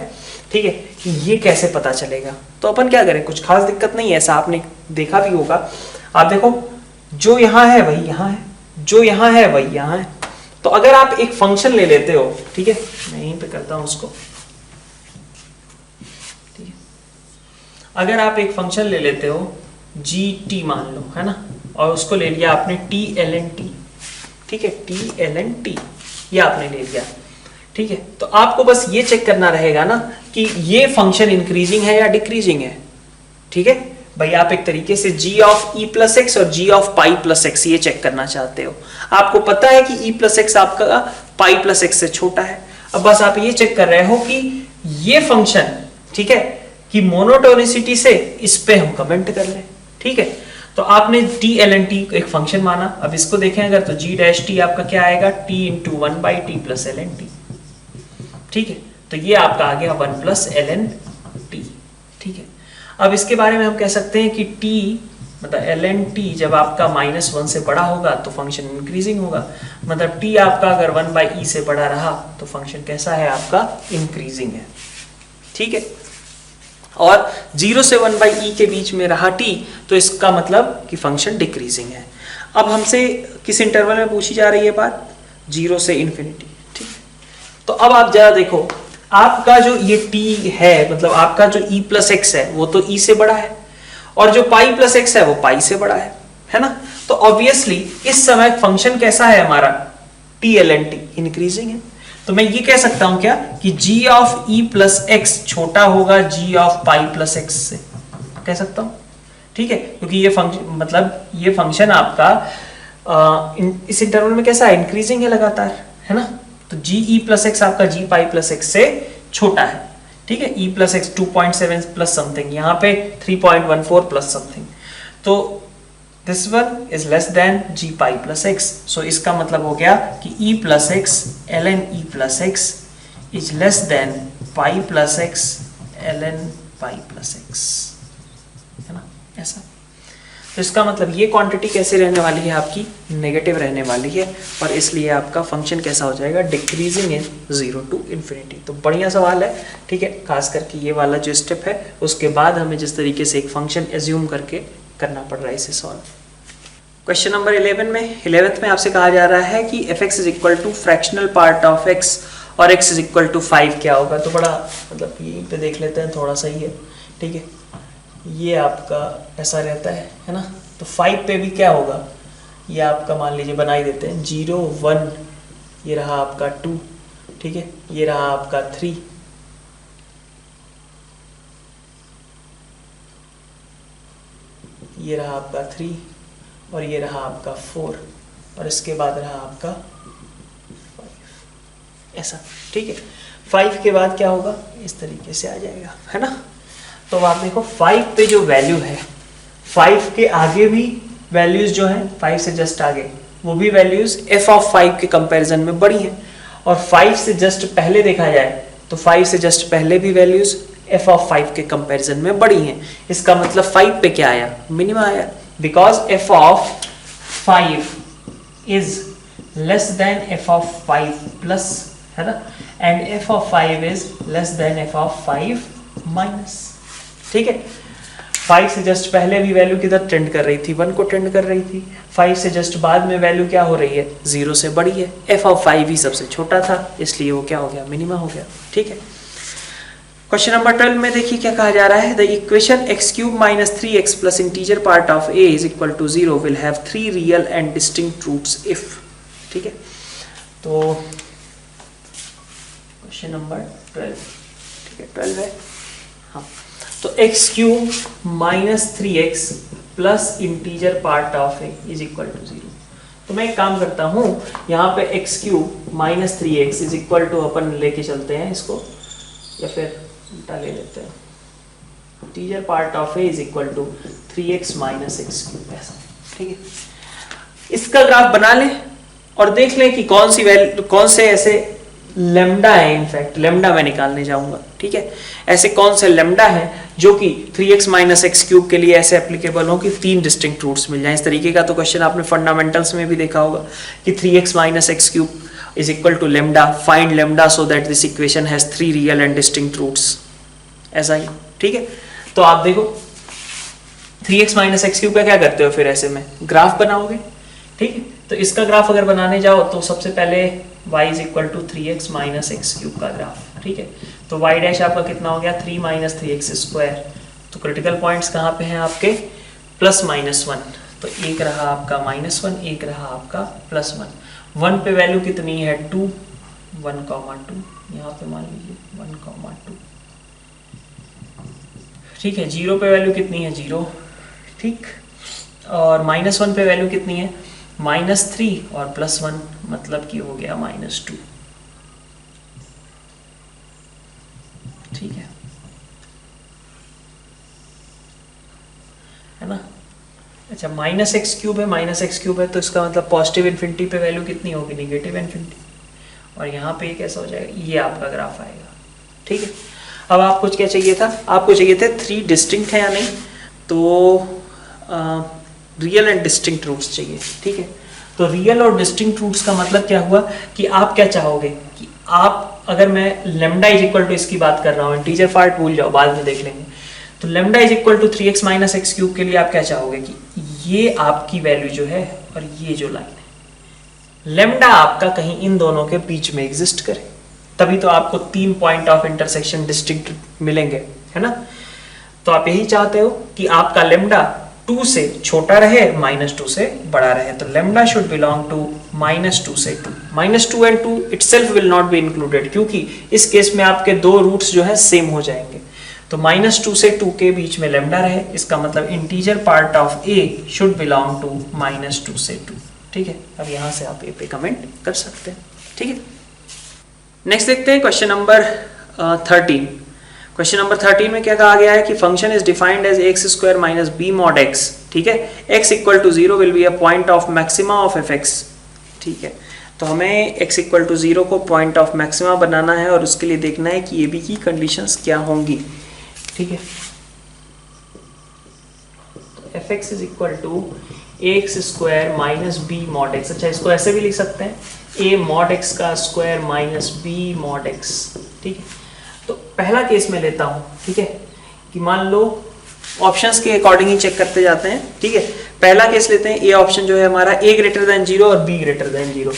[SPEAKER 1] ठीक है, कि ये कैसे पता चलेगा, तो अपन क्या करें, कुछ खास दिक्कत नहीं है, ऐसा आपने देखा भी होगा, आप देखो जो यहाँ है वही यहाँ है, जो यहाँ है वही यहाँ है, तो अगर आप एक फंक्शन ले लेते हो, ठीक है, मैं यहीं पे करता हूं उसको, ठीक है, अगर आप एक फंक्शन ले लेते हो gt मान लो, है ना, और उसको ले लिया आपने t ln t, ठीक है, t ln t ये आपने ले लिया, ठीक है, तो आपको बस ये चेक करना रहेगा ना कि ये फंक्शन इंक्रीजिंग है या डिक्रीजिंग है। ठीक है भाई, आप एक तरीके से g of e plus x और g of pi plus x ये चेक करना चाहते हो, आपको पता है कि e प्लस एक्स आपका पाई प्लस एक्स से छोटा है, अब बस आप ये चेक कर रहे हो कि ये फंक्शन, ठीक है, कि मोनोटोनिसिटी से इस पे हम कमेंट कर लें, ठीक है। तो आपने टी एल एन टी एक फंक्शन माना, अब इसको देखें अगर तो जी डैश टी आपका क्या आएगा, t into one by t plus l n t, ठीक है। तो ये आपका आ गया one plus l n t, ठीक है। अब इसके बारे में हम कह सकते हैं कि टी मतलब एल एन टी जब आपका -1 से बड़ा होगा तो फंक्शन इंक्रीजिंग होगा, मतलब टी आपका अगर 1 बाई ई से बड़ा रहा तो फंक्शन कैसा है आपका, इंक्रीजिंग है, ठीक है। और 0 से 1 बाई ई के बीच में रहा टी तो इसका मतलब कि फंक्शन डिक्रीजिंग है। अब हमसे किस इंटरवल में पूछी जा रही है बात, 0 से इन्फिनिटी, ठीक है। तो अब आप जरा देखो, आपका जो ये टी है मतलब आपका जो ई प्लस एक्स है वो तो ई से बड़ा है, और जो पाई प्लस एक्स है वो पाई से बड़ा है ना। तो ऑब्वियसली इस समय फंक्शन कैसा है हमारा, t l n t increasing है। तो मैं ये कह सकता हूं क्या कि g of e plus x छोटा होगा g of pi plus x से, कह सकता हूं, ठीक है। क्योंकि ये फंक्शन मतलब ये फंक्शन आपका इस इंटरवल में कैसा है, इंक्रीजिंग है लगातार, है ना। तो g e प्लस एक्स आपका g पाई प्लस एक्स से छोटा है, ठीक है। e plus x 2.7 plus something, यहाँ पे 3.14 प्लस समथिंग, तो this one is less than g pi plus x. So इसका मतलब हो गया कि e plus x ln e plus x is less than pi plus x ln pi plus x, है ना, ऐसा। तो इसका मतलब ये क्वांटिटी कैसे रहने वाली है आपकी, नेगेटिव रहने वाली है, और इसलिए आपका फंक्शन कैसा हो जाएगा, डिक्रीजिंग इन 0 टू इन्फिनिटी। तो बढ़िया सवाल है, ठीक है। खास करके ये वाला जो स्टेप है उसके बाद हमें जिस तरीके से एक फंक्शन एज्यूम करके करना पड़ रहा है इसे सॉल्व। क्वेश्चन नंबर 11th में आपसे कहा जा रहा है कि f x is equal to fractional part of x और एक्स इज इक्वल टू 5 क्या होगा। तो बड़ा मतलब यहीं पे देख लेते हैं, थोड़ा सा ही है, ठीक है। ये आपका ऐसा रहता है ना। तो 5 पे भी क्या होगा, ये आपका मान लीजिए बना ही देते हैं 0 1, ये रहा आपका 2, ठीक है, ये रहा आपका 3, ये रहा आपका 3, और ये रहा आपका 4, और इसके बाद रहा आपका 5, ऐसा, ठीक है। 5 के बाद क्या होगा, इस तरीके से आ जाएगा, है ना। तो आप देखो 5 पे जो वैल्यू है, 5 के आगे भी वैल्यूज जो हैं 5 से जस्ट आगे, वो भी वैल्यूज f ऑफ 5 के कंपैरिजन में बड़ी हैं, और 5 से जस्ट पहले देखा जाए तो 5 से जस्ट पहले भी वैल्यूज f ऑफ 5 के कंपैरिजन में बड़ी हैं। इसका मतलब 5 पे क्या आया, मिनिमम आया, because f of 5 is less then f of 5 plus, है ना, and f of 5 is less then f of 5 minus, ठीक है। 5 से जस्ट पहले भी वैल्यू किधर टेंड कर रही थी, 1 को टेंड कर रही थी। 5 से जस्ट बाद में वैल्यू क्या हो रही है, 0 से बड़ी है। f ऑफ 5 ही सबसे छोटा था, इसलिए वो क्या हो गया, मिनिमम हो गया, ठीक है। क्वेश्चन नंबर 12 में देखिए क्या कहा जा रहा है, the equation x cube minus 3x plus integer part of a is equal to 0 will have 3 real and distinct roots if, ठीक है। तो क्वेश्चन नंबर 12, ठीक है, 12 है, हाँ। तो x cube minus 3x plus integer part of a is equal to 0। तो मैं एक काम करता हूँ, यहाँ पे x cube minus 3x is equal to अपन लेके चलते हैं इसको, या फिर उल्टा ले लेते हैं, integer part of a is equal to 3x minus x cube, ऐसा, ठीक है। इसका ग्राफ बना लें और देख लें कि कौन सी वैल्यू, कौन से ऐसे लेमडा है, इनफैक्ट लेमडा मैं निकालने जाऊंगा, ठीक है। ऐसे कौन से लेमडा है जो कि 3x माइनस एक्स क्यूब के लिए ऐसे एप्लीकेबल हो कि 3 डिस्टिंक्ट रूट्स मिल जाए। इस तरीके का तो क्वेश्चन आपने फंडामेंटल्स में भी देखा होगा कि 3x minus x cube is equal to lambda, find lambda so that this equation has 3 real and distinct roots, ऐसा ही, ठीक है। तो आप देखो 3x माइनस एक्स क्यूब का क्या करते हो, फिर ऐसे में ग्राफ बनाओगे, ठीक है। तो इसका ग्राफ अगर बनाने जाओ तो सबसे पहले y is equal to 3x minus x cube का ग्राफ, ठीक है। तो y डैश आपका कितना हो गया, 3 माइनस 3x स्क्वायर। तो क्रिटिकल पॉइंट्स कहाँ पे हैं आपके, प्लस माइनस 1, तो एक रहा आपका -1, एक रहा आपका +1। 1 पे वैल्यू कितनी है 2, 1,2, यहाँ पे मान लीजिए 1,2, ठीक है। 0 पे वैल्यू कितनी है 0, ठीक, और -1 पे वैल्यू कितनी है -3 और +1 मतलब कि हो गया -2, ठीक है। अच्छा माइनस एक्स क्यूब है तो इसका मतलब पॉजिटिव इन्फिनिटी पे वैल्यू कितनी होगी, निगेटिव इन्फिनिटी, और यहाँ पे कैसा हो जाएगा, ये आपका ग्राफ आएगा। ठीक है, अब आपको क्या चाहिए था, आपको चाहिए थे 3 डिस्टिंक्ट है या नहीं, तो रियल एंड डिस्टिंक्ट रूट्स चाहिए। ठीक है, तो रियल और डिस्टिंक्ट रूट्स का मतलब क्या हुआ कि आप क्या चाहोगे कि आप, अगर मैं लेमडा इज इक्वल टू इसकी बात कर रहा हूँ, इंटीजर पार्ट भूल जाओ, बाद में देख लेंगे, तो lambda is equal to 3x minus x cube के लिए आप क्या चाहोगे कि ये आपकी वैल्यू जो है और ये जो लाइन है, लेमडा आपका कहीं इन दोनों के बीच में एग्जिस्ट करे, तभी तो आपको 3 पॉइंट ऑफ इंटरसेक्शन डिस्टिंक्ट मिलेंगे, है ना। तो आप यही चाहते हो कि आपका लेमडा 2 से छोटा रहे, -2 से बड़ा रहे, तो लेमडा शुड बिलोंग टू -2 से 2, -2 and 2 itself will not be included, क्योंकि इस केस में आपके दो रूट्स जो है सेम हो जाएंगे। तो -2 से 2 के बीच में लेमडा रहे, इसका मतलब integer part of a should belong to -2 से 2। ठीक है, अब यहां से आप ए पे कमेंट कर सकते हैं। ठीक है, नेक्स्ट देखते हैं क्वेश्चन नंबर 13। क्वेश्चन नंबर 13 में क्या कहा गया है कि function is defined as x square minus b mod x. ठीक है, x equal to 0 will be a point of maxima of f x. ठीक है, तो हमें x इक्वल टू 0 को पॉइंट ऑफ मैक्सिमा बनाना है और उसके लिए देखना है कि ये भी की कंडीशंस क्या होंगी। ठीक है, f x is equal to x square minus b mod x. अच्छा, इसको ऐसे भी लिख सकते हैं, a मॉड एक्स का square minus b mod x. ठीक है, तो पहला केस मैं लेता हूं, ठीक है, कि मान लो ऑप्शंस के अकॉर्डिंग ही चेक करते जाते हैं। ठीक है, पहला केस लेते हैं, ए ऑप्शन जो है हमारा a ग्रेटर देन 0 और b ग्रेटर देन 0।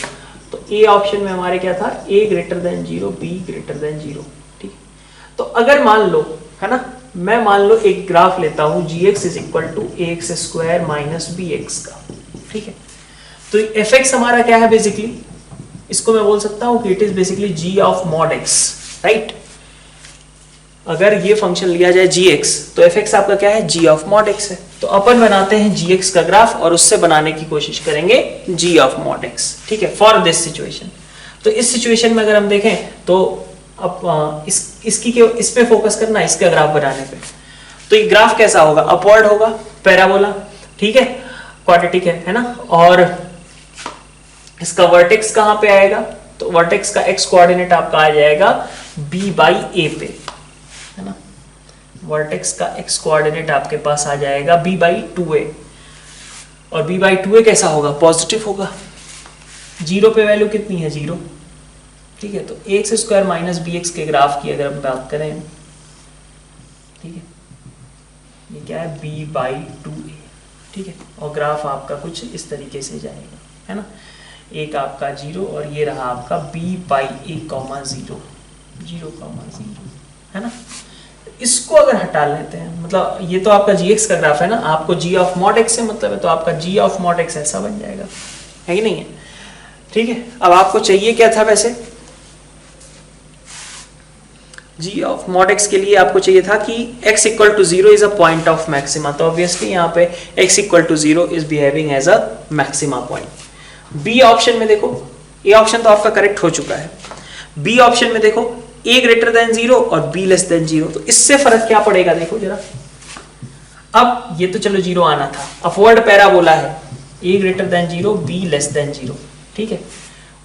[SPEAKER 1] तो ए ऑप्शन में हमारे क्या था, a greater than 0, b greater than 0। ठीक है, तो अगर मान लो, है ना, मैं मान लो एक ग्राफ लेता हूं gx is equal to x square minus b x का। ठीक है, तो एफ एक्स हमारा क्या है, बेसिकली इसको मैं बोल सकता हूं कि it is basically g of mod x, right. अगर ये फंक्शन लिया जाए gx, तो fx आपका क्या है, g ऑफ मॉड x है। तो अपन बनाते हैं gx का ग्राफ और उससे बनाने की कोशिश करेंगे g ऑफ मॉड x। ठीक है, फॉर दिस सिचुएशन। तो इस सिचुएशन में अगर हम देखें तो अब इस पे फोकस करना, इसका ग्राफ बनाने पे। तो ये ग्राफ कैसा होगा, अपवर्ड होगा, पैराबोला। ठीक है, क्वाड्रेटिक है ना, और इसका वर्टेक्स कहां पे आएगा, तो वर्टेक्स का x कोऑर्डिनेट आपका आ जाएगा b बाई a पे, है ना। वर्टेक्स का x कोऑर्डिनेट आपके पास आ जाएगा b बाई 2a, और b बाई 2a कैसा होगा, पॉजिटिव होगा। 0 पे वैल्यू कितनी है, 0। ठीक है, तो x square minus b x के ग्राफ की अगर हम बात करें, ठीक है, ये क्या है, b बाई 2a। ठीक है, और ग्राफ आपका कुछ इस तरीके से जाएगा, है ना, एक आपका 0 और ये रहा आपका b बाई a, 0, 0, है ना। इसको अगर हटा लेते हैं, मतलब ये तो आपका gx का ग्राफ है ना, आपको g ऑफ मॉड x से मतलब है, तो आपका g ऑफ मॉड x ऐसा बन जाएगा, है कि नहीं है। ठीक है, अब आपको चाहिए क्या था, वैसे g ऑफ मॉड x के लिए आपको चाहिए था कि x equal to 0 is a point of maxima. तो ऑब्वियसली यहाँ पे x equal to 0 is behaving as a maxima point. B option में देखो, ए ऑप्शन तो आपका करेक्ट हो चुका है, बी ऑप्शन में देखो a ग्रेटर देन 0 और b लेस देन 0, तो इससे फर्क क्या पड़ेगा, देखो जरा। अब ये तो चलो 0 आना था, अपवर्ड पैराबोला है, a greater than 0, b less than 0। ठीक है,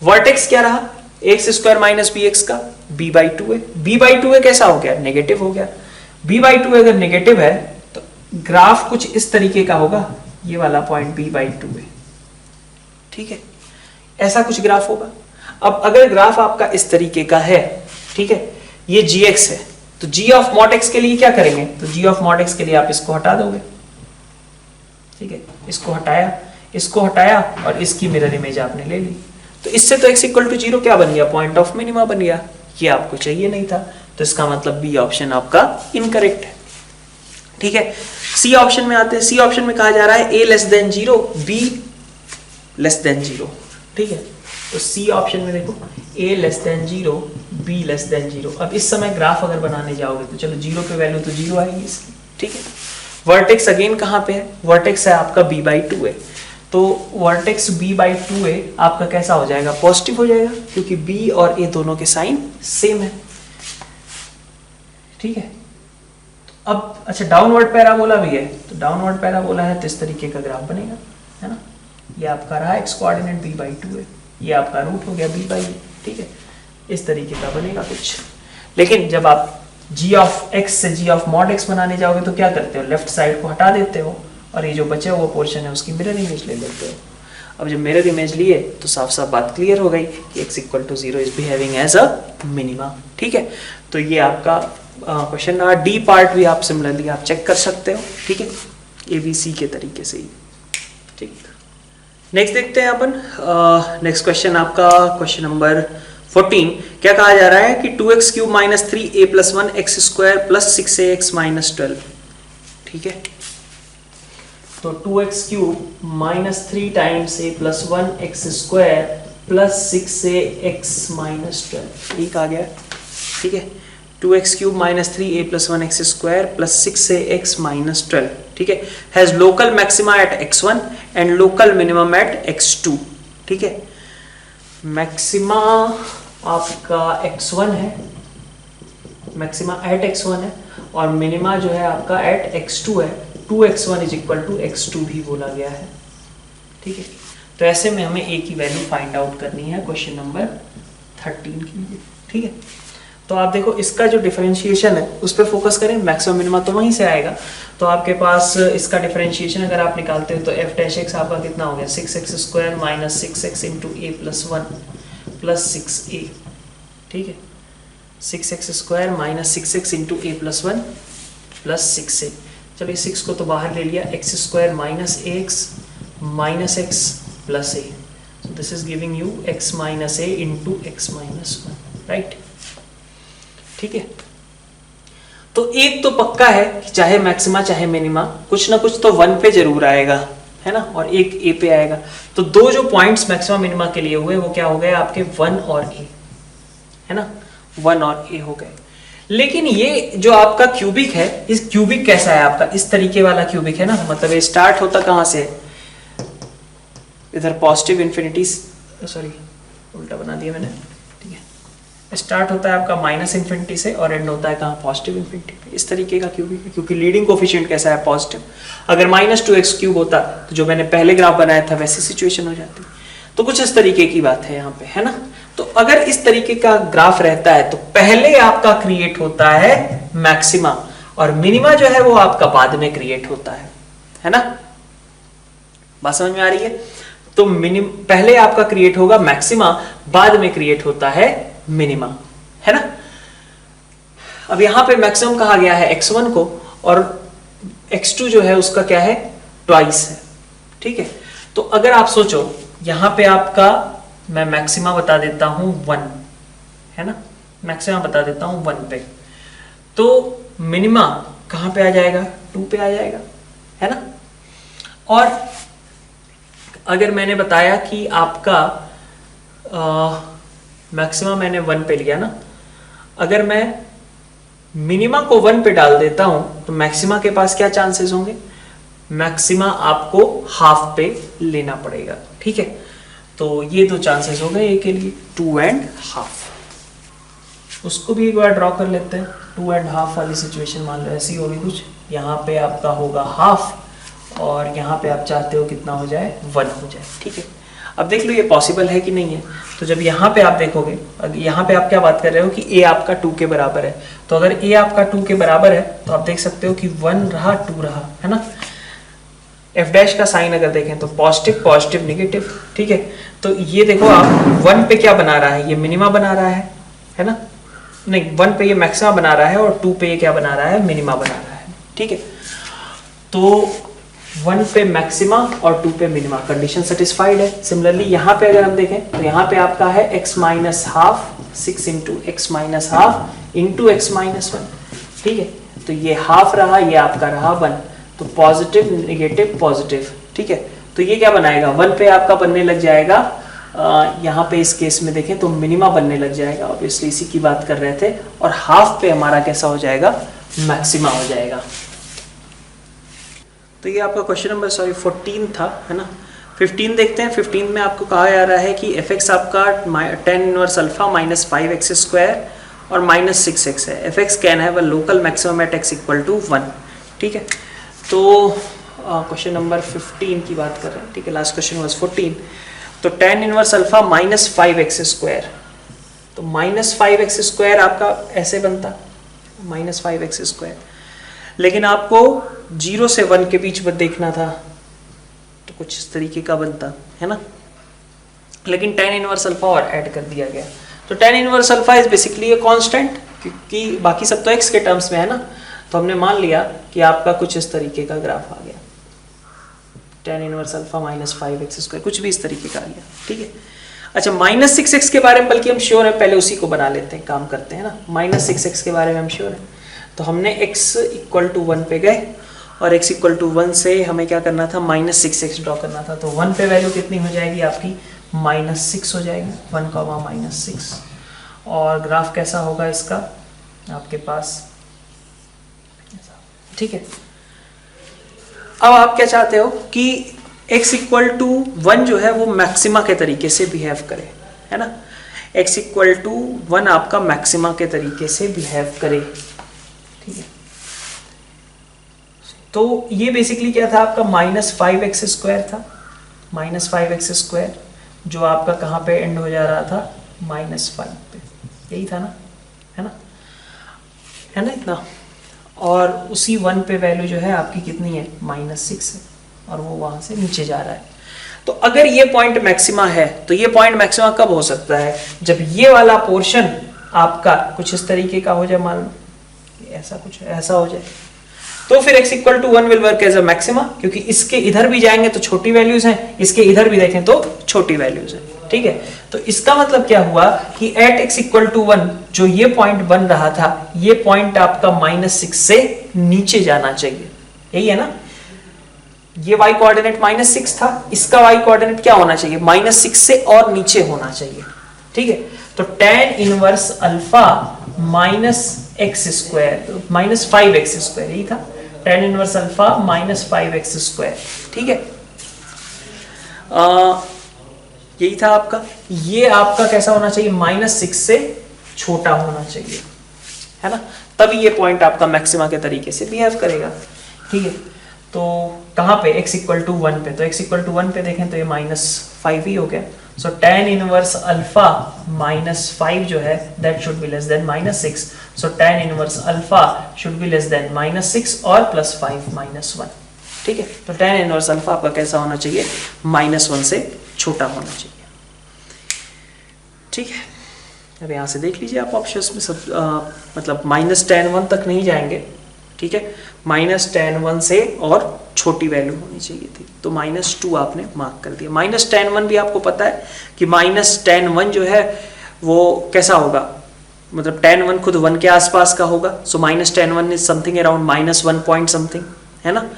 [SPEAKER 1] वर्टेक्स क्या रहा, x square minus b x का b by 2a। b by 2a कैसा हो गया, नेगेटिव हो गया। b बाई 2a अगर नेगेटिव है तो ग्राफ कुछ इस तरीके का होगा, ये वाला पॉइंट b बाई 2a। ठीक है, ऐसा कुछ ग्राफ होगा। अब अगर ग्राफ आपका इस तरीके का है, ठीक है, ये gx है, तो g ऑफ मॉड x के लिए क्या करेंगे, तो g ऑफ मॉड x के लिए आप इसको हटा दोगे। ठीक है, इसको हटाया और इसकी मिरर इमेज आपने ले ली, तो इससे तो x इक्वल टू 0 क्या बन गया, पॉइंट ऑफ मिनिमा बन गया। ये आपको चाहिए नहीं था, तो इसका मतलब बी ऑप्शन आपका इनकरेक्ट है। ठीक है, सी ऑप्शन में आते हैं। सी ऑप्शन में कहा जा रहा है a less than 0, b less than 0। ठीक है, तो सी ऑप्शन में देखो a less than 0, b less than 0। अब इस समय ग्राफ अगर बनाने जाओगे तो चलो 0 पे वैल्यू तो 0 आएगी इसकी। ठीक है, वर्टेक्स अगेन कहाँ पे है, वर्टेक्स है आपका b बाई 2a, तो वर्टेक्स b बाई 2a आपका कैसा हो जाएगा, पॉजिटिव हो जाएगा, क्योंकि b और a दोनों के साइन सेम है। ठीक है, अब अच्छा डाउनवर्ड पैराबोला भी है, तो डाउनवर्ड पैराबोला है तो इस तरीके का ग्राफ बनेगा, है ना। ये आपका रहा एक्स कोऑर्डिनेट b/2 है, ये आपका रूट हो गया b/a, ठीक है। इस तरीके का बनेगा कुछ। लेकिन जब आप g ऑफ x से g ऑफ मॉड x बनाने जाओगे तो क्या करते हो, लेफ्ट साइड को हटा देते हो और ये जो बचा हुआ पोर्शन है उसकी मिरर इमेज ले लेते हो। अब जब मिरर इमेज लिए तो साफ साफ बात क्लियर हो गई कि x equal to 0 is behaving as a minima, ठीक है। तो ये आपका क्वेश्चन रहा। डी पार्ट भी आप सिमिलरली आप चेक कर सकते हो, ठीक है, ABC के तरीके से ही, ठीक। नेक्स्ट देखते हैं अपन। नेक्स्ट क्वेश्चन आपका क्वेश्चन नंबर 14। क्या कहा जा रहा है कि 2x³ minus 3a plus 1 x square plus 6ax minus 12, ठीक है। तो 2x³ minus 3 times a plus 1 x square plus 6ax minus 12, ठीक आ गया, ठीक है। 2x³ minus 3a plus 1 x square plus 6ax minus 12, ठीक है, has local maxima eight x1 and local minimum eight x2, ठीक है। मैक्सिमा आपका x1 है, मैक्सिमा एट x1 है और मिनिमा जो है आपका एट x2 है। 2x1 is equal to x2 भी बोला गया है, ठीक है। तो ऐसे में हमें a की वैल्यू फाइंड आउट करनी है क्वेश्चन नंबर 13 की, ठीक है। तो आप देखो इसका जो डिफरेंशिएशन है उस पर फोकस करें, मैक्सिमम मिनिमा तो वहीं से आएगा। तो आपके पास इसका डिफरेंशिएशन अगर आप निकालते हो तो f डैश x आपका कितना हो गया, 6x square minus 6x into a plus 1 plus 6a, ठीक है। 6x square minus 6x into a plus 1 plus 6a। चलिए 6 को तो बाहर ले लिया, x square minus ax minus x plus a, so this is giving you x minus a into x minus 1, right, ठीक है। तो एक तो पक्का है कि चाहे मैक्सिमा चाहे मिनिमा कुछ ना कुछ तो 1 पे जरूर आएगा, है ना, और एक a पे आएगा। तो दो जो पॉइंट्स मैक्सिमा मिनिमा के लिए हुए वो क्या हो गए आपके 1 और a, है ना, 1 और a हो गए। लेकिन ये जो आपका क्यूबिक है, इस क्यूबिक कैसा है आपका, इस तरीके वाला क्यूबिक है ना, मतलब ये स्टार्ट होता कहां से, इधर पॉजिटिव इंफिनिटी, सॉरी उल्टा बना दिया मैंने, ठीक है। स्टार्ट होता है आपका माइनस इंफिनिटी से और एंड होता है कहाँ, पॉजिटिव इंफिनिटी पे। इस तरीके का क्यूबिक है क्योंकि लीडिंग कोफिशिएंट कैसा है, पॉजिटिव। अगर माइनस 2x³ होता तो जो मैंने पहले ग्राफ बनाया था वैसी सिचुएशन हो जाती। तो कुछ इस तरीके की बात है यहाँ पे, है ना। तो अगर इस तरीके का ग्राफ रहता है तो पहले आपका क्रिएट होता है मैक्सिमा और मिनिमा जो है वो आपका बाद में क्रिएट होता है ना। बात समझ में आ रही है। तो पहले आपका क्रिएट होगा मैक्सिमा, बाद में क्रिएट होता है मिनिमा, है ना। अब यहां पे मैक्सिमम कहा गया है x1 को और x2 जो है उसका क्या है, ट्वाइस है, ठीक है। तो अगर आप सोचो यहां पे आपका मैं मैक्सिमा बता देता हूं 1, है ना, मैक्सिमा बता देता हूं 1 पे, तो मिनिमा कहां पे आ जाएगा, 2 पे आ जाएगा, है ना। और अगर मैंने बताया कि आपका मैक्सिमा मैंने 1 पे लिया ना, अगर मैं मिनिमा को 1 पे डाल देता हूं तो मैक्सिमा के पास क्या चांसेस होंगे, मैक्सिमा आपको हाफ पे लेना पड़ेगा, ठीक है। तो ये दो चांसेस हो गए ए के लिए, 2 एंड हाफ। उसको भी एक बार ड्रॉ कर लेते हैं। 2 एंड हाफ वाली सिचुएशन मान लो ऐसी होगी कुछ, यहाँ पे आपका होगा हाफ और यहाँ पे आप चाहते हो कितना हो जाए, 1 हो जाए, ठीक है। अब देख लो ये पॉसिबल है कि नहीं है। तो जब यहाँ पे आप देखोगे, यहाँ पे आप क्या बात कर रहे हो कि a आपका 2 के बराबर है, तो अगर a आपका 2 के बराबर है तो आप देख सकते हो कि 1 रहा 2 रहा, है ना। f डैश का साइन अगर देखें तो पॉजिटिव पॉजिटिव नेगेटिव, ठीक है। तो ये देखो आप 1 पे क्या बना रहा है, ये मिनिमा बना रहा है ना, नहीं 1 पे ये मैक्सिमा बना रहा है और 2 पे ये क्या बना रहा है, मिनिमा बना रहा है, ठीक है। तो 1 पे मैक्सिमा और 2 पे मिनिमा, कंडीशन सेटिस्फाइड है। सिमिलरली यहाँ पे अगर हम देखें तो यहाँ पे आपका है x minus half 6 into x minus half into x minus 1, ठीक है। तो ये हाफ रहा, ये आपका रहा 1, तो पॉजिटिव नेगेटिव पॉजिटिव, ठीक है। तो ये क्या बनाएगा, 1 पे आपका बनने लग जाएगा, यहाँ पे इस केस में देखें तो मिनिमा बनने लग जाएगा, ऑब्वियसली इसी की बात कर रहे थे। और हाफ पे हमारा कैसा हो जाएगा, मैक्सिमा हो जाएगा। तो ये आपका क्वेश्चन नंबर 14 था, है ना। 15 देखते हैं। 15 में आपको कहा जा रहा है कि f(x) आपका tan inverse alpha minus 5x square और -6x है। fx can have a local maximum at x equal to 1। ठीक है, तो क्वेश्चन नंबर 15 की बात कर रहे हैं। ठीक है, लास्ट क्वेश्चन वाज 14। तो tan इनवर्स अल्फा -5x², तो -5x² आपका ऐसे बनता, -5x², लेकिन आपको 0 से 1 के बीच में देखना था तो कुछ इस तरीके का बनता है ना, लेकिन tan इनवर्स अल्फा और ऐड कर दिया गया। तो tan inverse alpha is basically a constant, क्योंकि बाकी सब तो x के टर्म्स में है ना, तो हमने मान लिया कि आपका कुछ इस तरीके का ग्राफ आ गया, tan इनवर्स अल्फा -5x², कुछ भी इस तरीके का आ गया। ठीक है, अच्छा -6x के बारे में बल्कि हम श्योर है, पहले उसी को बना लेते हैं, काम करते हैं ना। -6x के बारे में हम श्योर है, तो हमने x इक्वल टू 1 पे गए और x इक्वल टू 1 से हमें क्या करना था, -6x ड्रॉ करना था। तो 1 पे वैल्यू कितनी हो जाएगी आपकी, -6 हो जाएगी, 1, -6। और ग्राफ कैसा होगा इसका आपके पास, ठीक है। अब आप क्या चाहते हो कि x इक्वल टू 1 जो है वो मैक्सिमा के तरीके से बिहेव करे, है ना। x इक्वल टू 1 आपका मैक्सिमा के तरीके से बिहेव करे, ठीक है। तो ये बेसिकली क्या था आपका, -5x² था, -5x² जो आपका कहाँ पे एंड हो जा रहा था, -5 पे, यही था ना, है ना इतना। और उसी 1 पे वैल्यू जो है आपकी कितनी है, -6 है, और वो वहां से नीचे जा रहा है। तो अगर ये पॉइंट मैक्सिमा है, तो ये पॉइंट मैक्सिमा कब हो सकता है, जब ये वाला पोर्शन आपका कुछ इस तरीके का हो जाए, मान लो ऐसा कुछ ऐसा हो जाए, तो फिर x equal to 1 will work as a maxima, क्योंकि इसके इधर भी जाएंगे तो छोटी वैल्यूज हैं, इसके इधर भी देखें तो छोटी वैल्यूज हैं, ठीक है। तो इसका मतलब क्या हुआ कि एट x इक्वल टू 1 जो ये पॉइंट बन रहा था, ये पॉइंट आपका -6 से नीचे जाना चाहिए, यही है ना। ये y कोऑर्डिनेट -6 था, इसका y कोऑर्डिनेट क्या होना चाहिए, -6 से और नीचे होना चाहिए, ठीक है। तो tan inverse alpha -x², -5x², यही था tan इनवर्स अल्फा -5x², ठीक है। यही था आपका, ये आपका कैसा होना चाहिए, -6 से छोटा होना चाहिए, है ना, तभी ये पॉइंट आपका मैक्सिमा के तरीके से बिहेव करेगा, ठीक है। तो कहां पे, x इक्वल टू 1 पे, तो x इक्वल टू 1 पे देखें तो ये -5 ही हो गया। सो tan इनवर्स अल्फा -5 जो है that should be less than -6, so tan inverse alpha should be less than -6 और +5 -1, ठीक है। तो tan इनवर्स अल्फा आपका कैसा होना चाहिए, -1 से छोटा होना चाहिए, ठीक है। अब यहाँ से देख लीजिए आप ऑप्शंस में सब मतलब -tan1 तक नहीं जाएंगे, ठीक है, -tan1 से और छोटी वैल्यू होनी चाहिए थी, तो -2 आपने मार्क कर दिया। -tan1 भी आपको पता है कि -tan1 जो है वो कैसा होगा, मतलब tan1 खुद 1 के आसपास का होगा, सो -tan1 is something around -1 point something, है ना,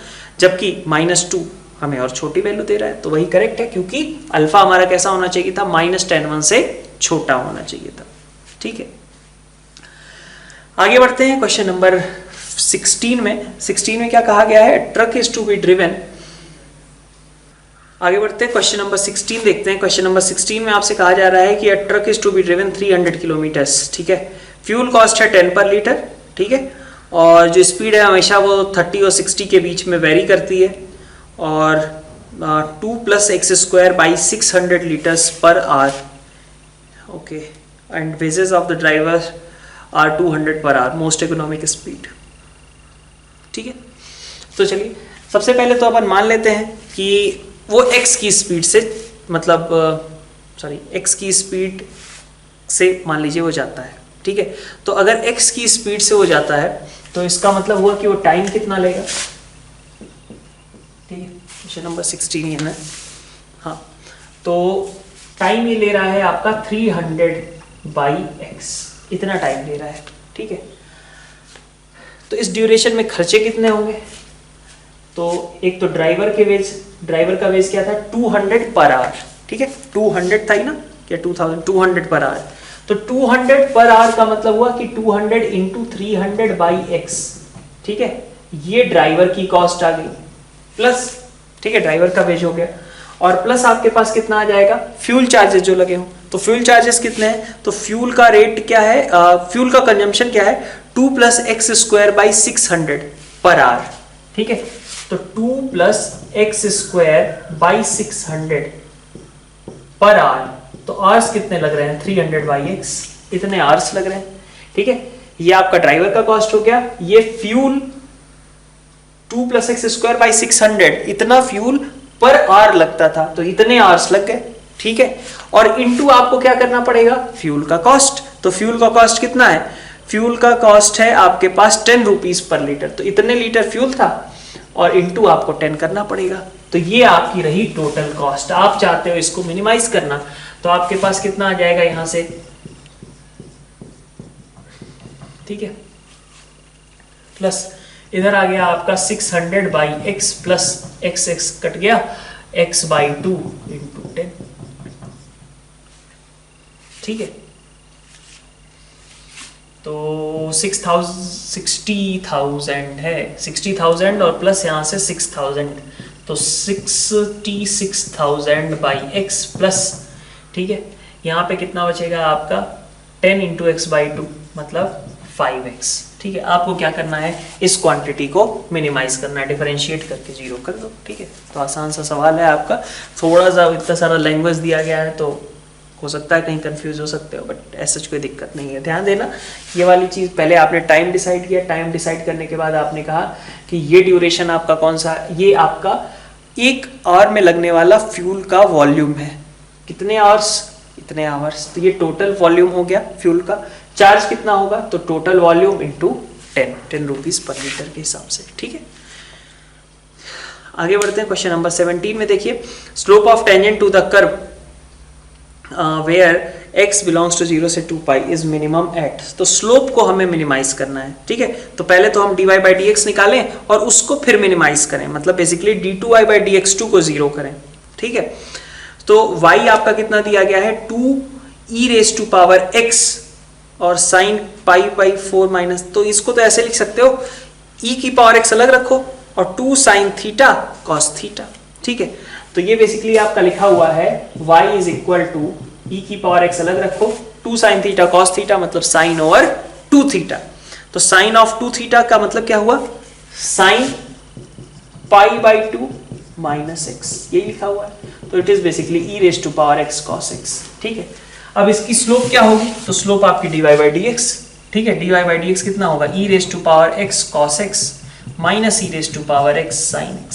[SPEAKER 1] जबकि -2 हमें और छोटी वैल्यू दे रहा है, तो वही करेक्ट है, क्योंकि अल्फा हमारा कैसा होना चाहिए था, -tan1 से छोटा होना चाहिए था, ठीक है। आगे बढ़ते हैं क्वेश्चन नंबर 16 में क्या कहा गया है, truck is to be driven. आगे बढ़ते हैं, क्वेश्चन नंबर 16 देखते हैं। क्वेश्चन नंबर 16 में आपसे कहा जा रहा है कि a truck is to be driven 300 kilometres, ठीक है। फ्यूल कॉस्ट है 10 पर लीटर, ठीक है, और जो स्पीड है हमेशा वो 30 और 60 के बीच में वेरी करती है, और 2 + x² by 600 litres per hour, okay, and wages of the driver are 200 per our, most economic speed, ठीक है। तो चलिए सबसे पहले तो अपन मान लेते हैं कि वो x की स्पीड से, मतलब x की स्पीड से मान लीजिए वो जाता है, ठीक है। तो अगर x की स्पीड से वो जाता है तो इसका मतलब हुआ कि वो टाइम कितना लेगा, ठीक है। क्वेश्चन नंबर 16 है ना, हाँ, तो टाइम ये ले रहा है आपका 300/x, इतना टाइम ले रहा है, ठीक है। तो इस ड्यूरेशन में खर्चे कितने होंगे, तो एक तो ड्राइवर का वेज क्या था, 200 पर आवर, ठीक है, 200 था ही ना, क्या 200 पर आवर, तो 200 पर आवर का मतलब हुआ कि 200 × 300/x, ठीक है, ये ड्राइवर की कॉस्ट आ गई, प्लस, ठीक है, ड्राइवर का वेज हो गया, और प्लस आपके पास कितना आ जाएगा, फ्यूल चार्जेस जो लगे हो, तो फ्यूल चार्जेस कितने हैं, तो फ्यूल का रेट क्या है, फ्यूल का कंजम्पशन क्या है 2 + x² / 600 पर आवर, ठीक है। तो 2 + x² / 600 पर आवर, तो आवर्स कितने लग रहे हैं 300/x, इतने आवर्स लग रहे हैं, ठीक है। ये आपका ड्राइवर का कॉस्ट हो गया। ये फ्यूल 2 + x² / 600 इतना फ्यूल पर आवर लगता था, तो इतने आवर्स लग गए, ठीक है। और इनटू आपको क्या करना पड़ेगा, फ्यूल का कॉस्ट। तो फ्यूल का कॉस्ट कितना है, फ्यूल का कॉस्ट है आपके पास 10 रुपीज पर लीटर, तो इतने लीटर फ्यूल था और इनटू आपको 10 करना पड़ेगा। तो ये आपकी रही टोटल कॉस्ट। आप चाहते हो इसको मिनिमाइज करना, तो आपके पास कितना आ जाएगा यहां से, ठीक है, प्लस इधर आ गया आपका 600/x प्लस x कट गया x/2 × 10, ठीक है। तो 60,000 है, 60,000 और प्लस यहां से 6,000, तो 66,000/x प्लस, ठीक है। यहाँ पे कितना बचेगा आपका 10 × x/2 मतलब 5x, ठीक है। आपको क्या करना है, इस क्वांटिटी को मिनिमाइज करना है, डिफरेंशिएट करके 0 कर दो, ठीक है। तो आसान सा सवाल है आपका, थोड़ा सा इतना सारा लैंग्वेज दिया गया है तो हो सकता है कहीं कंफ्यूज हो सकते हो, बट ऐसा कोई दिक्कत नहीं है। ध्यान देना ये वाली चीज़, पहले आपने टाइम डिसाइड किया, टाइम डिसाइड करने के बाद आपने कहा कि ये ड्यूरेशन आपका कौन सा, ये आपका 1 आवर में लगने वाला फ्यूल का वॉल्यूम है, कितने आवर्स, इतने आवर्स, तो ये टोटल वॉल्यूम हो गया फ्यूल का। चार्ज कितना होगा, तो total volume into 10 rupees per litre के हिसाब से, ठीक है। आगे बढ़ते हैं क्वेश्चन नंबर 17 में। देखिए, slope of tangent to the curve where x belongs to 0 से 2π इज मिनिमम एट, तो स्लोप को हमें मिनिमाइज करना है, ठीक है। तो पहले तो हम dy/dx निकालें और उसको फिर मिनिमाइज करें, मतलब बेसिकली d2y/dx2 को 0 करें, ठीक है। तो y आपका कितना दिया गया है 2e⁻x और sin π/4 माइनस, तो इसको तो ऐसे लिख सकते हो e⁻x अलग रखो और 2 sin θ cos θ, ठीक है। तो ये बेसिकली आपका लिखा हुआ है y = e⁻x अलग रखो 2 sin θ cos θ मतलब sin/2θ। तो sin of 2θ का मतलब क्या हुआ, sin π/2 माइनस x, ये लिखा हुआ है। तो it is basically e⁻x cos x, ठीक है। अब इसकी स्लोप क्या होगी, तो स्लोप आपकी dy/dx, ठीक है। dy/dx कितना होगा e⁻x cos x minus e⁻x sin x,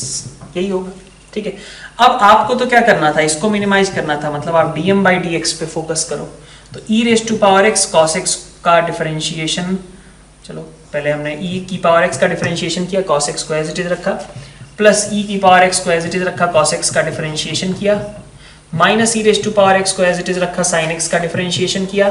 [SPEAKER 1] यही होगा, ठीक है। अब आपको तो क्या करना था, इसको मिनिमाइज करना था, मतलब आप dm/dx पे फोकस करो। तो e⁻x cos x का डिफरेंशिएशन, चलो पहले हमने e⁻x का डिफरेंशिएशन किया, cos x को एज इट इज रखा, प्लस e⁻x को एज इट इज रखा, cos x का डिफरेंशिएशन किया, माइनस e⁻x को एज इट इज रखा, sin x का डिफरेंशिएशन किया,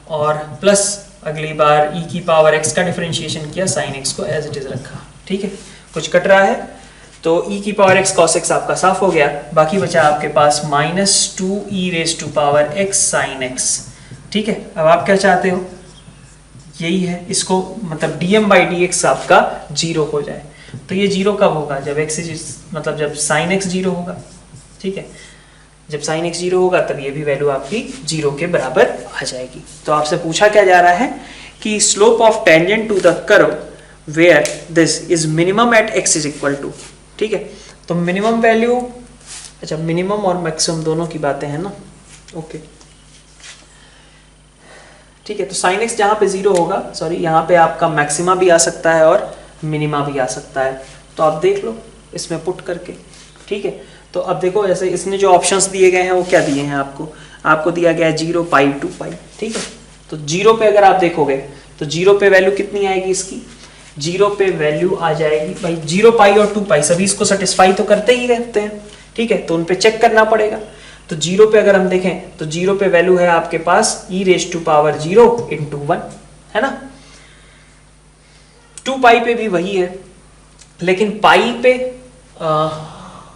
[SPEAKER 1] और प्लस अगली बार e⁻x का डिफरेंशिएशन किया, sin x को एज इट इज रखा, ठीक है। कुछ कट रहा है तो e⁻x cos x आपका साफ हो गया, बाकी बचा आपके पास -2e⁻x sin x, ठीक है। अब आप क्या चाहते हो, यही है, इसको मतलब dm/dx आपका 0 हो जाए। तो ये 0 कब होगा, जब x मतलब जब sin x 0 होगा, ठीक है। जब sin x 0 होगा तब ये भी वैल्यू आपकी 0 के बराबर आ जाएगी। तो आपसे पूछा क्या जा रहा है कि slope of tangent to the curve where this is minimum at x is equal to, ठीक है। तो मिनिमम वैल्यू, अच्छा मिनिमम और मैक्सिमम दोनों की बातें हैं ना, ओके, ठीक है। तो sin x जहां पे 0 होगा, सॉरी यहाँ पे आपका मैक्सिमा भी आ सकता है और मिनिमा भी आ सकता है, तो आप देख लो इसमें पुट करके, ठीक है। तो अब देखो ऐसे इसने जो ऑप्शंस दिए गए हैं वो क्या दिए हैं आपको दिया गया है 0 π 2π, ठीक है। तो 0 पे अगर आप देखोगे तो 0 पे वैल्यू कितनी आएगी इसकी, 0 पे वैल्यू आ जाएगी भाई 0 π और 2π सभी इसको सेटिस्फाई तो करते ही रहते हैं, ठीक है। तो उन पे चेक करना पड़ेगा। तो 0 पे अगर हम देखें तो 0 पे वैल्यू है आपके पास e⁻0 × 1, है ना। 2π पे भी वही है, लेकिन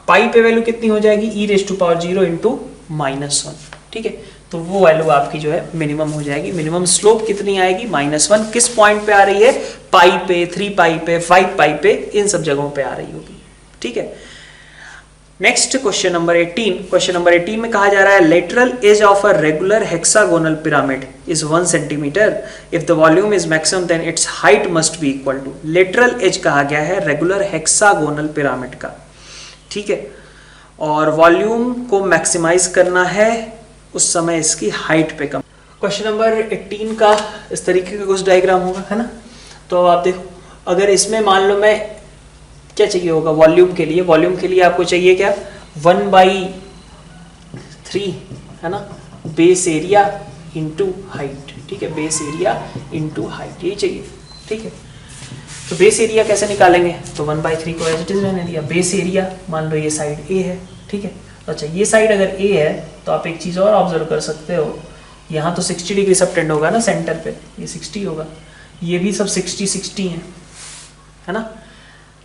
[SPEAKER 1] पाई पे वैल्यू कितनी हो जाएगी e⁻0 × -1, ठीक है। तो वो वैल्यू आपकी जो है मिनिमम हो जाएगी। मिनिमम स्लोप कितनी आएगी -1, किस पॉइंट पे आ रही है, पाई पे, 3π पे, 5π पे, इन सब जगहों पे आ रही होगी, ठीक है। Next question number 18। Question number 18 में कहा जा रहा है lateral edge of a regular hexagonal pyramid is 1 centimetre. If the volume is maximum then its height must be equal to. Lateral edge कहा गया है रेगुलर हेक्सागोनल पिरामिड का, ठीक है, और वॉल्यूम को मैक्सिमाइज करना है, उस समय इसकी हाइट पे कम। क्वेश्चन नंबर 18 का इस तरीके का कुछ डायग्राम होगा, है ना। तो अब आप देखो, अगर इसमें मान लो मैं क्या चाहिए होगा वॉल्यूम के लिए, वॉल्यूम के लिए आपको चाहिए क्या 1/3, है ना, बेस एरिया इंटू हाइट, ठीक है, बेस एरिया इंटू हाइट, यही चाहिए, ठीक है। तो बेस एरिया कैसे निकालेंगे, तो 1/3 को एज इट इज मैंने दिया। बेस एरिया मान लो ये साइड ए है, ठीक है। अच्छा, ये साइड अगर ए है तो आप एक चीज और ऑब्जर्व कर सकते हो, यहाँ तो 60 डिग्री सब टेंड होगा ना सेंटर पे, ये 60 होगा, ये भी सब 60 है ना।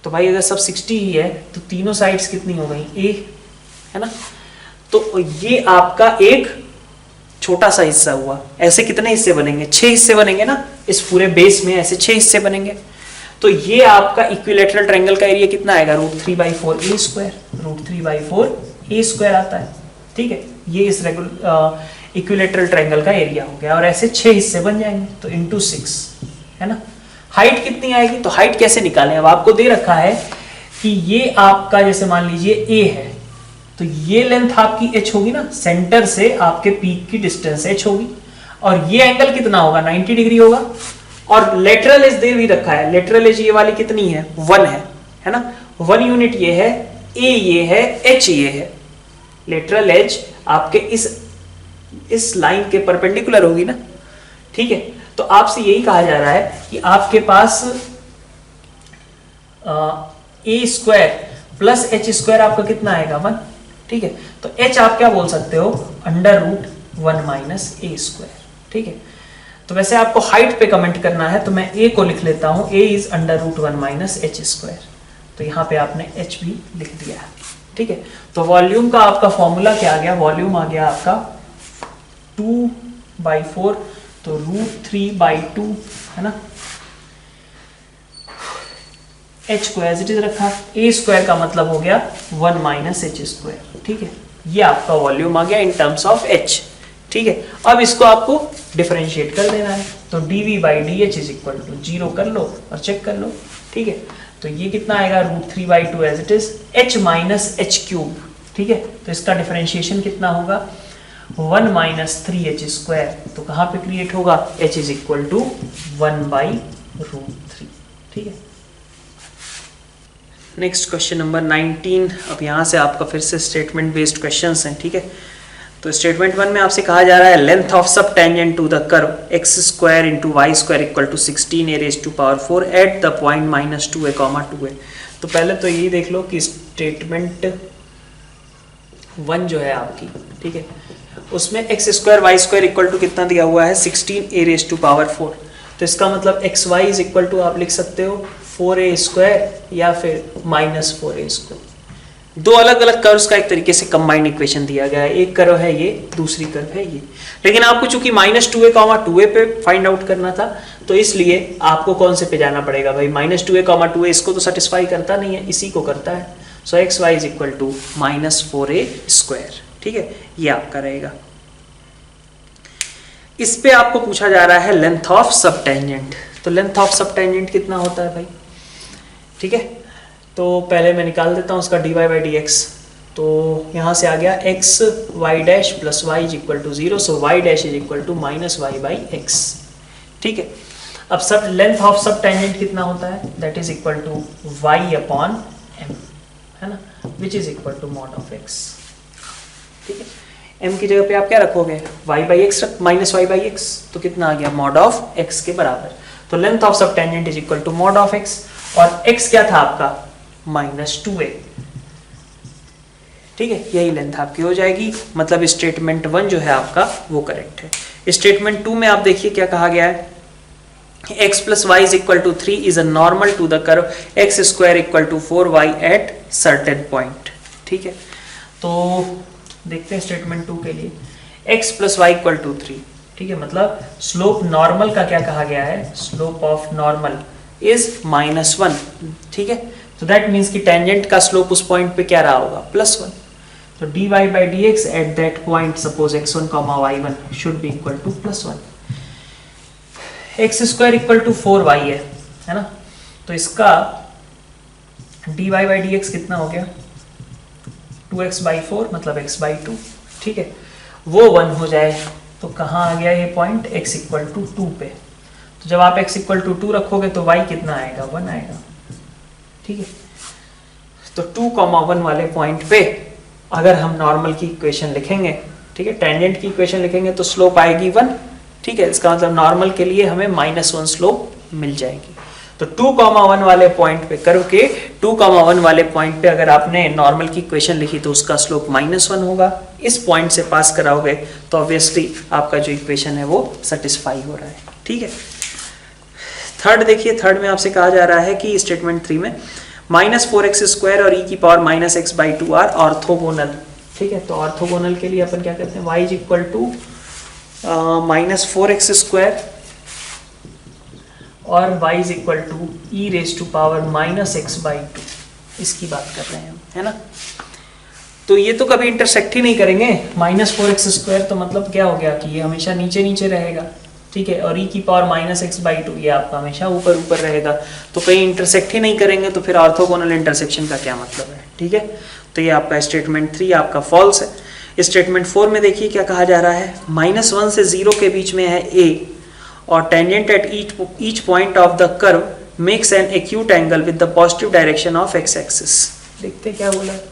[SPEAKER 1] तो भाई अगर सब 60 ही है तो तीनों साइड्स कितनी हो गई, ए, है ना। तो ये आपका एक छोटा सा हिस्सा हुआ। ऐसे कितने हिस्से बनेंगे, 6 हिस्से बनेंगे ना, इस पूरे बेस में ऐसे 6 हिस्से बनेंगे। तो ये आपका इक्विलैटरल ट्रायंगल का एरिया कितना आएगा, √3/4 a स्क्वायर, √3/4 a स्क्वायर आता है, ठीक है। ये इस इक्विलैटरल ट्रायंगल का एरिया हो गया, और ऐसे 6 हिस्से बन जाएंगे, तो इंटू 6, है ना। हाइट कितनी आएगी, तो हाइट कैसे निकालें, अब आपको दे रखा है कि ये आपका जैसे मान लीजिए a है, तो ये लेंथ आपकी h होगी ना, सेंटर से आपके पीक की डिस्टेंस h होगी, और ये एंगल कितना होगा, 90 डिग्री होगा। और लेटरल एज दे भी रखा है, लेटरल एज ये वाली कितनी है, 1 है ना। 1 यूनिट ये है, a ये है, h ये है। लेटरल एज आपके इस लाइन के परपेंडिकुलर होगी ना, ठीक है। तो आपसे यही कहा जा रहा है कि आपके पास a square plus h square आपका कितना आएगा, 1, ठीक है। तो h आप क्या बोल सकते हो, √1 माइनस a स्क्वायर, ठीक है। तो वैसे आपको हाइट पे कमेंट करना है, तो मैं a को लिख लेता हूं, a is √1 minus h square. तो यहाँ पे आपने h भी लिख दिया है, ठीक है। तो वॉल्यूम का आपका फॉर्मूला क्या आ गया, वॉल्यूम आ गया आपका 2/4, तो √3/2, है ना। h को एज इट इज रखा, a स्क्वायर का मतलब हो गया 1 माइनस h स्क्वायर, ठीक है। ये आपका वॉल्यूम आ गया इन टर्म्स ऑफ h, ठीक है। अब इसको आपको डिफरेंशिएट कर देना है, तो dv/dh इज इक्वल टू 0 कर लो और चेक कर लो, ठीक है। तो ये कितना आएगा, √3/2 as it is, h minus h³, ठीक है। तो इसका डिफरेंशिएशन कितना होगा, 1 माइनस 3h स्क्वायर, तो कहां पे क्रिएट होगा, h इज इक्वल टू 1/√3, ठीक है। Next question number 19। अब यहाँ से आपका फिर से स्टेटमेंट बेस्ड क्वेश्चंस हैं, ठीक है। तो स्टेटमेंट 1 में आपसे कहा जा रहा है length of sub tangent to the curve x² into y square equal to 16a⁴ at the point -2a, 2a। तो पहले तो ये देख लो कि स्टेटमेंट 1 जो है आपकी, ठीक है, उसमें x² y² इक्वल टू कितना दिया हुआ है, 16a⁴। तो इसका मतलब xy इज इक्वल टू आप लिख सकते हो 4a² या फिर -4a²। दो अलग अलग कर्व्स का एक तरीके से कंबाइंड इक्वेशन दिया गया है, एक कर्व है ये, दूसरी कर्व है ये। लेकिन आपको चूंकि -2a, 2a पे फाइंड आउट करना था, तो इसलिए आपको कौन से पे जाना पड़ेगा भाई, -2a, 2a इसको तो सेटिस्फाई करता नहीं है, इसी को करता है। So xy is equal to -4a², ठीक है, ये आपका रहेगा। इस पे आपको पूछा जा रहा है लेंथ ऑफ सब टेंजेंट। तो लेंथ ऑफ सब टेंजेंट कितना होता है भाई, ठीक है। तो पहले मैं निकाल देता हूँ उसका dy/dx। तो यहाँ से आ गया x y' plus y is equal to 0, so y' is equal to -y/x, ठीक है। अब सब लेंथ ऑफ सब टेंजेंट कितना होता है, that is equal to y/m, है ना, which is equal to mod of x, ठीक है। m की जगह पे आप क्या रखोगे, y/x -y/x, तो कितना आ गया, mod of x के बराबर। तो length of sub tangent is equal to mod of x, और x क्या था आपका, -2a, ठीक है। यही लेंथ आपकी हो जाएगी, मतलब स्टेटमेंट 1 जो है आपका वो करेक्ट है। स्टेटमेंट 2 में आप देखिए क्या कहा गया है, x + y = 3 is a normal to the curve x² = 4y at certain point, ठीक है। तो देखते हैं स्टेटमेंट 2 के लिए, x + y = 3, ठीक है। मतलब स्लोप नॉर्मल का क्या कहा गया है, स्लोप ऑफ नॉर्मल इज -1, ठीक है। तो दैट मीन्स कि टेंजेंट का स्लोप उस पॉइंट पे क्या रहा होगा, +1। तो dy by dx at that point suppose x1, y1 should be equal to +1। x² equal to 4y है ना। तो इसका dy by dx कितना हो गया, 2x/4 मतलब x/2, ठीक है। वो 1 हो जाए तो कहाँ आ गया ये पॉइंट, x इक्वल टू 2 पे। तो जब आप x इक्वल टू 2 रखोगे तो y कितना आएगा, 1 आएगा, ठीक है। तो 2, 1 वाले पॉइंट पे अगर हम नॉर्मल की इक्वेशन लिखेंगे, ठीक है, टेंजेंट की इक्वेशन लिखेंगे तो स्लोप आएगी 1, ठीक है। इसका मतलब नॉर्मल के लिए हमें -1 स्लोप मिल जाएगी। तो 2, 1 वाले पॉइंट पे कर्व के 2, 1 वाले पॉइंट पे अगर आपने नॉर्मल की इक्वेशन लिखी तो उसका स्लोप -1 होगा। इस पॉइंट से पास कराओगे तो ऑब्वियसली आपका जो इक्वेशन है वो सेटिस्फाई हो रहा है, ठीक है। थर्ड देखिए, थर्ड में आपसे कहा जा रहा है कि स्टेटमेंट 3 में -4x² और e⁻ x/2 आर ऑर्थोगोनल, ठीक है। तो ऑर्थोगोनल के लिए अपन क्या करते हैं, y is equal to -4x² और y is equal to e⁻ x/2, इसकी बात कर रहे हैं हम, है ना। तो ये तो कभी इंटरसेक्ट ही नहीं करेंगे, -4x² तो मतलब क्या हो गया कि ये हमेशा नीचे नीचे रहेगा, ठीक है। और e⁻ x/2 ये आपका हमेशा ऊपर ऊपर रहेगा। तो कहीं इंटरसेक्ट ही नहीं करेंगे तो फिर ऑर्थोगोनल इंटरसेक्शन का क्या मतलब है, ठीक है। तो ये आपका स्टेटमेंट 3 आपका फॉल्स है। स्टेटमेंट 4 में देखिए क्या कहा जा रहा है, -1 से 0 के बीच में है a और tangent at each point of the curve makes an acute angle with the positive direction of x axis. देखते क्या बोला है,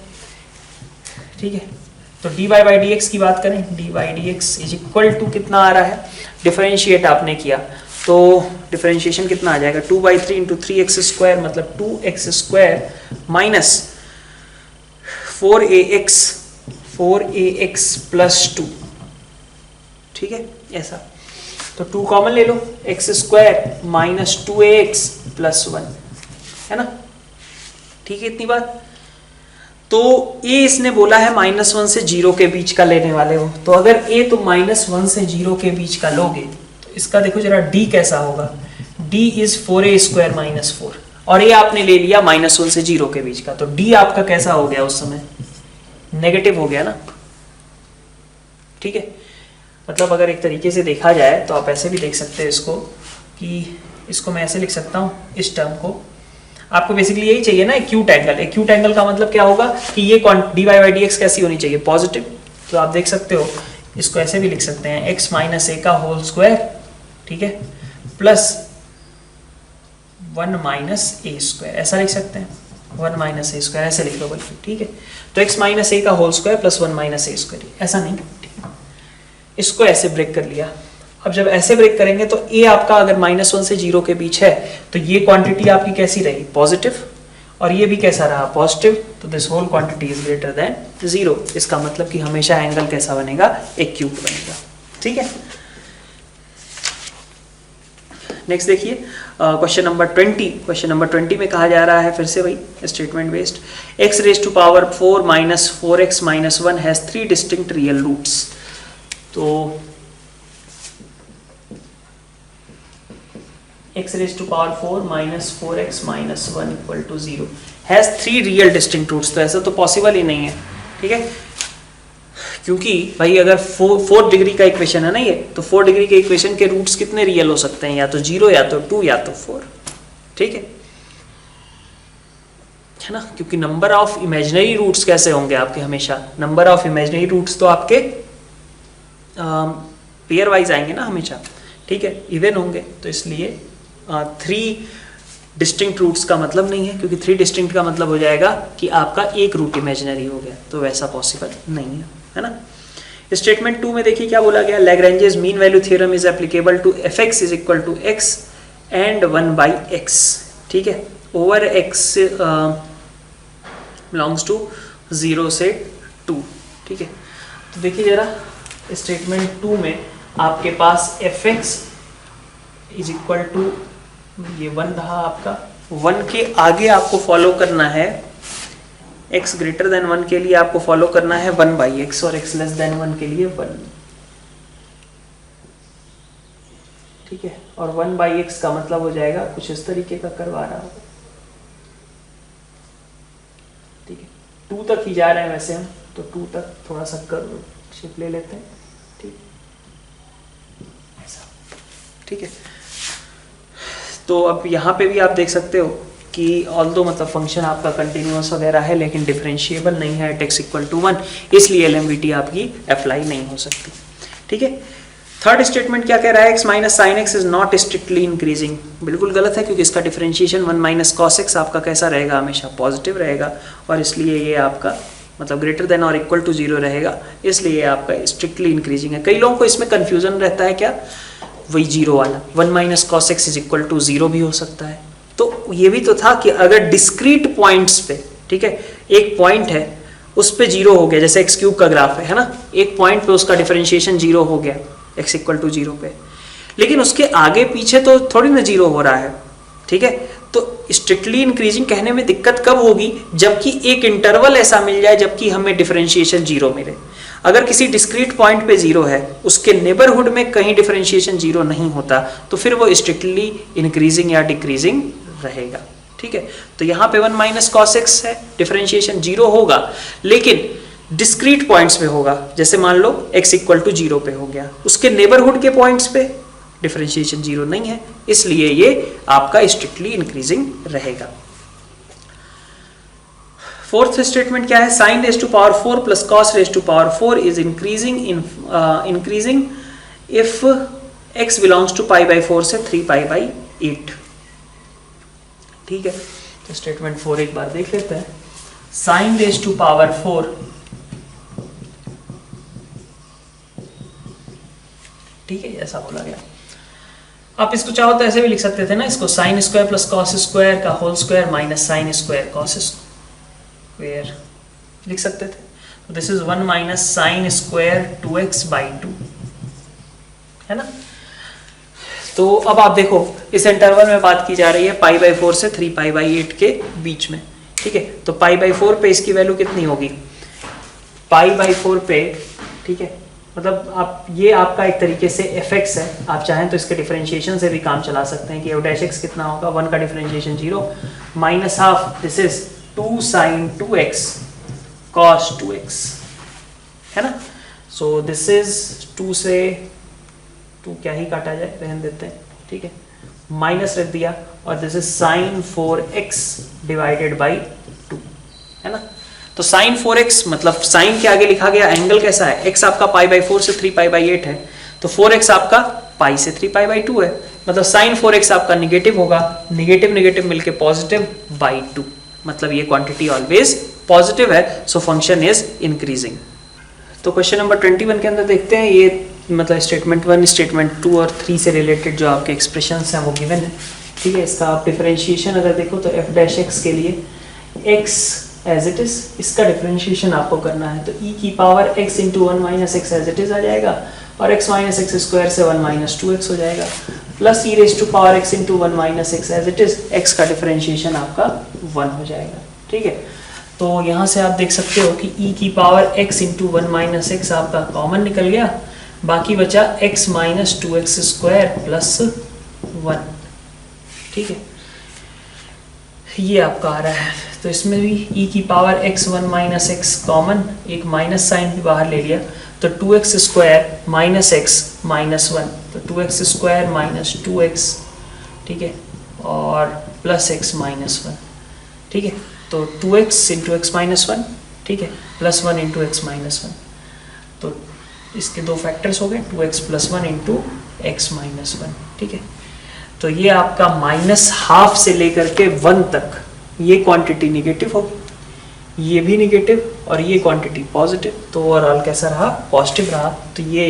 [SPEAKER 1] ठीक है। तो dy by dx की बात करें, dy dx is equal to कितना आ रहा है, डिफरेंशिएट आपने किया तो डिफरेंशिएशन कितना आ जाएगा, 2/3 इंटू 3x² मतलब 2x² माइनस 4ax प्लस 2, ठीक है ऐसा। तो 2 कॉमन ले लो, x² माइनस 2ax प्लस 1, है ना, ठीक है इतनी बात। तो a इसने बोला है -1 से 0 के बीच का लेने वाले हो, तो अगर a तो -1 से 0 के बीच का लोगे तो इसका देखो जरा d कैसा होगा, d इज 4a² माइनस 4 और a आपने ले लिया -1 से 0 के बीच का, तो d आपका कैसा हो गया उस समय, नेगेटिव हो गया ना, ठीक है। मतलब अगर एक तरीके से देखा जाए तो आप ऐसे भी देख सकते हैं इसको, कि इसको मैं ऐसे लिख सकता हूँ, इस टर्म को आपको बेसिकली यही चाहिए ना, एक्यूट एंगल। एक्यूट एंगल का मतलब क्या होगा कि ये dy by dx कैसी होनी चाहिए, पॉजिटिव। तो आप देख सकते हो इसको ऐसे भी लिख सकते हैं, x माइनस a का होल स्क्वायर, ठीक है, प्लस 1 माइनस a स्क्वायर, ऐसा लिख सकते हैं, 1 माइनस a स्क्वायर ऐसे लिख लो बल्कि, ठीक है। तो x माइनस a का whole square plus 1 minus a square, ऐसा नहीं, ठीक है। इसको ऐसे ब्रेक कर लिया। अब जब ऐसे ब्रेक करेंगे तो a आपका अगर -1 से 0 के बीच है तो ये क्वांटिटी आपकी कैसी रही, पॉजिटिव, और ये भी कैसा रहा, पॉजिटिव। तो this whole quantity is greater than 0। इसका मतलब कि हमेशा एंगल कैसा बनेगा, एक्यूट बनेगा, ठीक है। नेक्स्ट देखिए क्वेश्चन नंबर 20। क्वेश्चन नंबर 20 में कहा जा रहा है फिर से वही statement based, x⁻⁴ minus 4x minus 1 has 3 distinct real roots. तो x⁴ minus 4x minus 1 equal to 0 has 3 real distinct roots. तो ऐसा तो पॉसिबल ही नहीं है, ठीक है, क्योंकि भाई अगर 4 डिग्री का इक्वेशन है ना ये, तो 4 डिग्री के इक्वेशन के रूट्स कितने रियल हो सकते हैं, या तो 0 या तो 2 या तो 4, ठीक है ना। क्योंकि नंबर ऑफ इमेजिनरी रूट्स कैसे होंगे आपके, हमेशा नंबर ऑफ इमेजिनरी रूट्स तो आपके पेयर वाइज आएंगे ना हमेशा, ठीक है, इवन होंगे। तो इसलिए 3 डिस्टिंक्ट रूट्स का मतलब नहीं है, क्योंकि 3 डिस्टिंक्ट का मतलब हो जाएगा कि आपका एक रूट इमेजिनरी हो गया, तो वैसा पॉसिबल नहीं है ना। स्टेटमेंट 2 में देखिए क्या बोला गया, Lagrange's mean value theorem is applicable to fx is equal to x and 1/x, ठीक है, ओवर x बिलोंग्स टू 0 से 2, ठीक है। तो देखिए जरा स्टेटमेंट 2 में आपके पास fx इज इक्वल टू ये 1 रहा आपका, 1 के आगे आपको फॉलो करना है, x ग्रेटर देन 1 के लिए आपको फॉलो करना है 1/x और x लेस देन 1 के लिए 1, ठीक है, और 1/x का मतलब हो जाएगा कुछ इस तरीके का कर्व आ रहा होगा, ठीक है। 2 तक ही जा रहे हैं वैसे हम, तो 2 तक थोड़ा सा कर्व शेप ले लेते हैं, ठीक ऐसा, ठीक है। तो अब यहाँ पे भी आप देख सकते हो कि ऑल्दो मतलब फंक्शन आपका कंटिन्यूअस वगैरह है लेकिन डिफरेंशिएबल नहीं है एट x = 1, इसलिए LMVT आपकी अप्लाई नहीं हो सकती, ठीक है। थर्ड स्टेटमेंट क्या कह रहा है, x - sin x is not strictly increasing. बिल्कुल गलत है, क्योंकि इसका डिफरेंशिएशन 1 - cos x आपका कैसा रहेगा, हमेशा पॉजिटिव रहेगा, और इसलिए ये आपका मतलब ग्रेटर देन और इक्वल टू 0 रहेगा, इसलिए आपका स्ट्रिक्टली इंक्रीजिंग है। कई लोगों को इसमें कंफ्यूजन रहता है, क्या वही 0 वाला 1 - cos x = 0 भी हो सकता है। तो ये भी तो था कि अगर डिस्क्रीट पॉइंट्स पे, ठीक है, एक पॉइंट है उस पे 0 हो गया, जैसे x³ का ग्राफ है ना, एक पॉइंट पे उसका डिफरेंशिएशन 0 हो गया x = 0 पे, लेकिन उसके आगे पीछे तो थोड़ी ना 0 हो रहा है, ठीक है। तो स्ट्रिक्टली इंक्रीजिंग कहने में दिक्कत कब होगी, जबकि एक इंटरवल ऐसा मिल जाए जबकि हमें डिफरेंशिएशन 0 मिले। अगर किसी डिस्क्रीट पॉइंट पे 0 है, उसके नेबरहुड में कहीं डिफरेंशिएशन 0 नहीं होता, तो फिर वो स्ट्रिक्टली इंक्रीजिंग या डिक्रीजिंग रहेगा, ठीक है। तो यहाँ पे 1 - cos x है, डिफरेंशिएशन 0 होगा, लेकिन डिस्क्रीट पॉइंट्स पे होगा, जैसे मान लो x = 0 पे हो गया, उसके नेबरहुड के पॉइंट्स पे डिफरेंशिएशन 0 नहीं है, इसलिए ये आपका स्ट्रिक्टली इंक्रीजिंग रहेगा। फोर्थ स्टेटमेंट क्या है, sin r⁴ + cos r⁴ is increasing if x belongs to π/4 से 3π/8, ठीक है। तो स्टेटमेंट 4 एक बार देख लेते हैं, sin r⁴, ठीक है, ऐसा बोला गया। आप इसको चाहो तो ऐसे भी लिख सकते थे ना, इसको sin² + cos² का whole square minus sin² cos² लिख सकते थे। तो दिस इज 1 - sin² 2x/2, है ना। तो अब आप देखो, इस इंटरवल में बात की जा रही है π/4 से 3π/8 के बीच में, ठीक है। तो π/4 पे इसकी वैल्यू कितनी होगी, π/4 पे, ठीक है, मतलब आप ये आपका एक तरीके से fx है, आप चाहें तो इसके डिफरेंशिएशन से भी काम चला सकते हैं कि f' कितना होगा, 1 का differentiation 0 -½ this is 2 sin 2x cos 2x, है ना। सो दिस इज 2 से 2 क्या ही काटा जाए, रहने देते हैं, ठीक है, माइनस रख दिया, और दिस इज sin 4x / 2, है ना। तो sin 4x मतलब sin के आगे लिखा गया एंगल कैसा है, x आपका π/4 से 3π/8 है, तो 4x आपका पाई से 3π/2 है, मतलब sin 4x आपका निगेटिव होगा, निगेटिव निगेटिव मिलके पॉजिटिव /2, मतलब ये क्वांटिटी ऑलवेज पॉजिटिव है, सो फंक्शन इज इंक्रीजिंग। तो क्वेश्चन नंबर 21 के अंदर देखते हैं, ये मतलब स्टेटमेंट 1, स्टेटमेंट 2 और 3 से रिलेटेड जो आपके एक्सप्रेशंस हैं वो गिवन है, ठीक है। इसका आप डिफरेंशिएशन अगर देखो तो f' के लिए x एज इट इज, इसका डिफरेंशिएशन आपको करना है, तो e⁻x × 1 - x as it is आ जाएगा, और x - x² से 1 - 2x हो जाएगा, plus e⁻x × 1 - x as it is, x का डिफरेंशिएशन आपका 1 हो जाएगा, ठीक है। तो यहाँ से आप देख सकते हो कि e⁻x × 1 - x आपका कॉमन निकल गया, बाकी बचा x - 2x² + 1, ठीक है, ये आपका आ रहा है। तो इसमें भी e⁻x 1 - x कॉमन, एक माइनस साइन भी बाहर ले लिया, तो 2x² - x -1, तो 2x² - 2x, ठीक है, और प्लस x -1, ठीक है। तो 2x × x -1, ठीक है, +1 × x -1, तो इसके दो फैक्टर्स हो गए, 2x + 1 × x -1, ठीक है। तो ये आपका -½ से लेकर के 1 तक ये क्वांटिटी निगेटिव होगी, ये भी निगेटिव और ये क्वांटिटी पॉजिटिव, तो ओवरऑल कैसा रहा, पॉजिटिव रहा। तो ये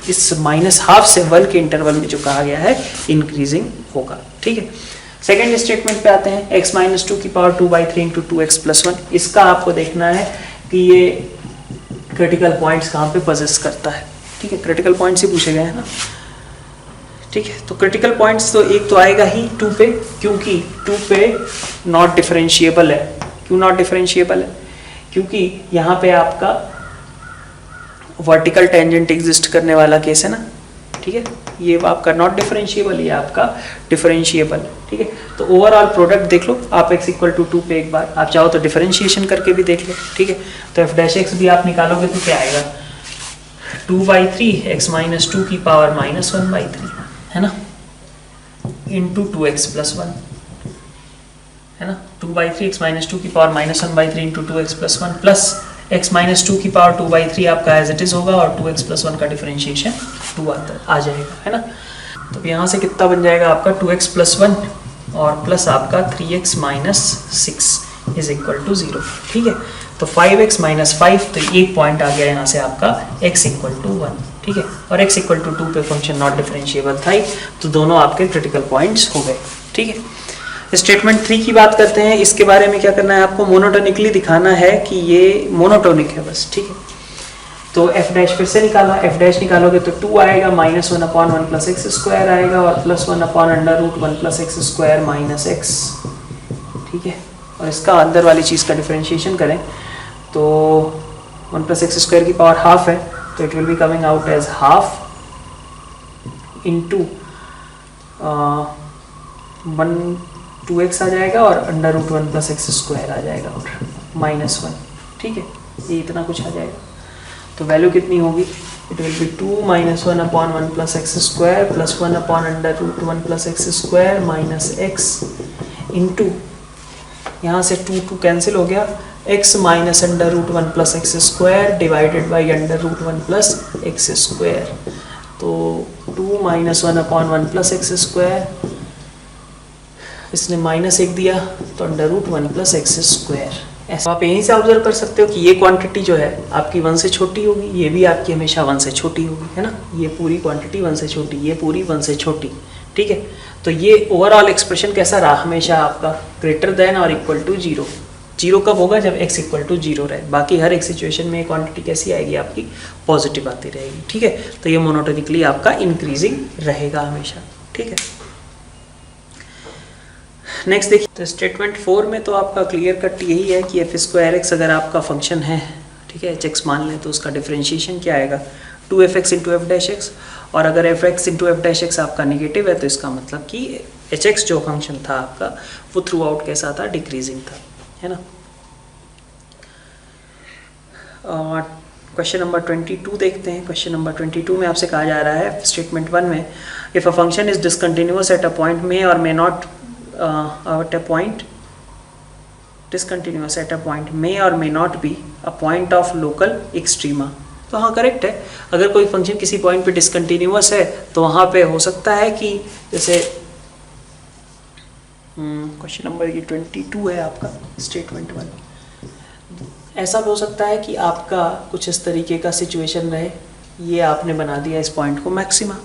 [SPEAKER 1] इस -½ से 1 के इंटरवल में जो कहा गया है इंक्रीजिंग होगा, ठीक है। सेकेंड स्टेटमेंट पे आते हैं, x - 2⁵ × 2x + 1, इसका आपको देखना है कि ये क्रिटिकल पॉइंट्स कहाँ पे पोजेस करता है, ठीक है, क्रिटिकल पॉइंट्स ही पूछे गए हैं ना, ठीक है। तो क्रिटिकल पॉइंट्स तो एक तो आएगा ही 2 पे, क्योंकि 2 पे नॉट डिफरेंशिएबल है। क्यों नॉट डिफरेंशिएबल है, क्योंकि यहाँ पे आपका वर्टिकल टेंजेंट एग्जिस्ट करने वाला केस है ना, ठीक है, ये आपका नॉट डिफरेंशिएबल, ये आपका डिफरेंशिएबल, ठीक है। तो ओवरऑल प्रोडक्ट देख लो आप x इक्वल टू 2 पे, एक बार आप चाहो तो डिफरेंशिएशन करके भी देख लो, ठीक है। तो f डैश एक्स भी आप निकालोगे तो क्या आएगा, 2/3 x माइनस 2 की पावर माइनस 1/3 है ना, इंटू 2x प्लस 1 है ना, 2/3 x माइनस 2 की power minus 1/3 into 2x plus 1 plus x minus 2 की पावर 2/3 आपका एज इट इज होगा और 2x प्लस 1 का डिफरेंशिएशन 2 आ जाएगा, है ना। तो यहाँ से कितना बन जाएगा आपका 2x प्लस 1 और प्लस आपका 3x minus 6 is equal to 0, ठीक है। तो 5x माइनस 5, तो एक पॉइंट आ गया यहाँ से आपका x इक्वल टू 1, ठीक है, और x इक्वल टू 2 पे फंक्शन नॉट डिफरेंशिएबल था, तो दोनों आपके क्रिटिकल पॉइंट्स हो गए, ठीक है। स्टेटमेंट 3 की बात करते हैं। इसके बारे में क्या करना है आपको, मोनोटोनिकली दिखाना है कि ये मोनोटोनिक है बस, ठीक है। तो f डैश फिर से निकाला, f डैश निकालोगे तो 2 आएगा, माइनस 1/1 प्लस एक्स स्क्वायर आएगा और plus 1/√1 plus x square minus x, ठीक है। और इसका अंदर वाली चीज़ का डिफरेंशिएशन करें तो 1 प्लस एक्स स्क्वायर की पावर हाफ है, तो it will be coming out as half into 2x आ जाएगा और √1 प्लस एक्स स्क्वायर आ जाएगा और माइनस 1, ठीक है, ये इतना कुछ आ जाएगा। तो वैल्यू कितनी होगी, it will B 2 minus 1/1 plus x square plus 1/√1 plus x square minus x into, यहाँ से 2 कैंसिल हो गया, x minus √1 plus x square divided by √1 plus x square. तो 2 माइनस 1/1 प्लस एक्स स्क्वायर, इसने माइनस 1 दिया तो √1 प्लस एक्स स्क्वायर। ऐसा आप यहीं से ऑब्जर्व कर सकते हो कि ये क्वांटिटी जो है आपकी 1 से छोटी होगी, ये भी आपकी हमेशा 1 से छोटी होगी, है ना। ये पूरी क्वांटिटी 1 से छोटी, ये पूरी 1 से छोटी, ठीक है। तो ये ओवरऑल एक्सप्रेशन कैसा रहा, हमेशा आपका ग्रेटर देन और इक्वल टू 0। 0 कब होगा, जब x इक्वल टू 0 रहे। बाकी हर एक सिचुएशन में क्वांटिटी कैसी आएगी आपकी, पॉजिटिव आती रहेगी, ठीक है। तो ये मोनोटोनिकली आपका इंक्रीजिंग रहेगा हमेशा, ठीक है। नेक्स्ट देखिए, तो स्टेटमेंट 4 में तो आपका क्लियर कट यही है कि एफ स्क्वायर एक्स अगर आपका फंक्शन है, ठीक है, एच एक्स मान लें, तो उसका डिफरेंशिएशन क्या आएगा, 2f(x) into F dash x. और अगर f(x) into F dash x आपका निगेटिव है तो इसका मतलब कि एच एक्स जो फंक्शन था आपका वो थ्रू आउट कैसा था, डिक्रीजिंग था, है ना। क्वेश्चन नंबर 22 देखते हैं। क्वेश्चन नंबर 22 में आपसे कहा जा रहा है स्टेटमेंट 1 में, if a function is discontinuous at a point may और may not at a point discontinuous at a point may or may not be a point of local extrema। तो हाँ करेक्ट है, अगर कोई फंक्शन किसी point पे discontinuous है तो वहाँ पे हो सकता है कि जैसे क्वेश्चन नंबर ये 22 है आपका स्टेटमेंट 1, ऐसा भी हो सकता है कि आपका कुछ इस तरीके का सिचुएशन रहे, ये आपने बना दिया इस पॉइंट को मैक्सिमा,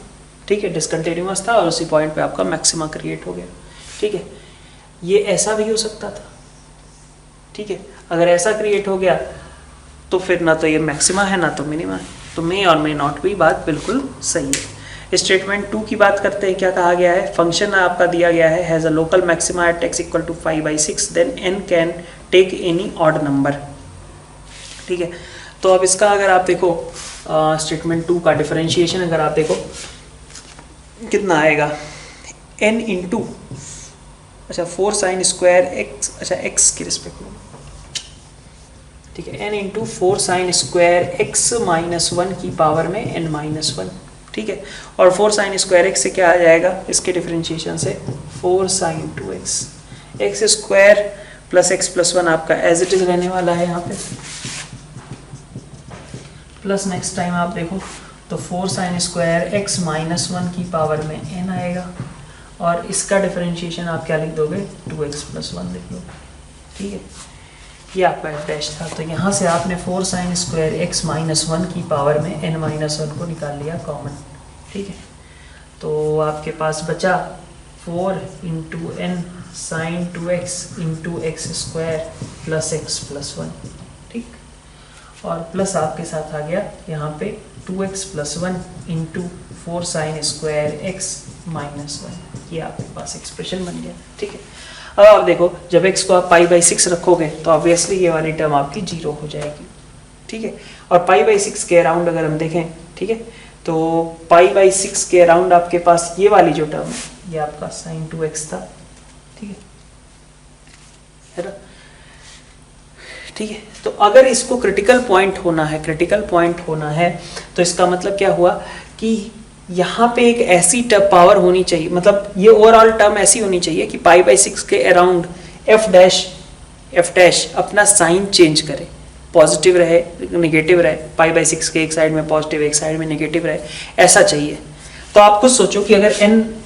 [SPEAKER 1] ठीक है, डिसकंटिन्यूअस था और उसी पॉइंट पे आपका मैक्सिमा क्रिएट हो गया, ठीक है। ये ऐसा भी हो सकता था, ठीक है। अगर ऐसा क्रिएट हो गया तो फिर ना तो ये मैक्सिमा है ना तो मिनिमा है, तो मे और मे नॉट भी बात बिल्कुल सही है। स्टेटमेंट 2 की बात करते हैं। क्या कहा गया है, फंक्शन आपका दिया गया है has a local maxima at x equal to 5/6 then n can take any odd number, ठीक है। तो अब इसका अगर आप देखो स्टेटमेंट 2 का डिफरेंशिएशन अगर आप देखो कितना आएगा, n इंटू, अच्छा 4 साइन स्क्वायर एक्स, अच्छा x के रिस्पेक्ट में, ठीक है, n into 4 sign square x minus 1 की पावर में n माइनस 1, ठीक है। और 4 साइन स्क्वायर एक्स से क्या आ जाएगा, इसके डिफरेंशिएशन से 4 sine 2x, x square plus x plus 1 आपका एज इट इज रहने वाला है यहाँ पे, प्लस नेक्स्ट टाइम आप देखो तो 4 साइन स्क्वायर एक्स माइनस 1 की पावर में n आएगा और इसका डिफरेंशिएशन आप क्या लिख दोगे, 2x प्लस 1 लिख लो, ठीक है। ये आपका एफ डैश था, तो यहाँ से आपने 4 साइन स्क्वायर एक्स माइनस 1 की पावर में n माइनस 1 को निकाल लिया कॉमन, ठीक है। तो आपके पास बचा 4 into n sine 2x into x square plus x plus 1, ठीक। और प्लस आपके साथ आ गया यहाँ पे 2x plus 1 into 4 sign square x minus 1, ये आपके पास एक्सप्रेशन बन गया, ठीक है। अब आप देखो जब x को आप π/6 रखोगे तो ऑब्वियसली ये वाली टर्म आपकी 0 हो जाएगी, ठीक है। और π/6 के अराउंड अगर हम देखें, ठीक है, तो पाई बाई 6 के अराउंड आपके पास ये वाली जो टर्म है ये आपका sin 2x था, ठीक है ना? ठीक है, तो अगर इसको क्रिटिकल पॉइंट होना है तो इसका मतलब क्या हुआ कि यहाँ पे एक ऐसी पावर होनी चाहिए, मतलब ये ओवरऑल टर्म ऐसी होनी चाहिए कि पाई बाई 6 के अराउंड एफ डैश अपना साइन चेंज करे, पॉजिटिव रहे नेगेटिव रहे, पाई बाई 6 के एक साइड में पॉजिटिव एक साइड में नेगेटिव रहे, ऐसा चाहिए। तो आप खुद सोचो कि अगर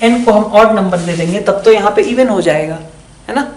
[SPEAKER 1] n को हम ऑड नंबर दे देंगे तब तो यहाँ पे इवन हो जाएगा, है ना,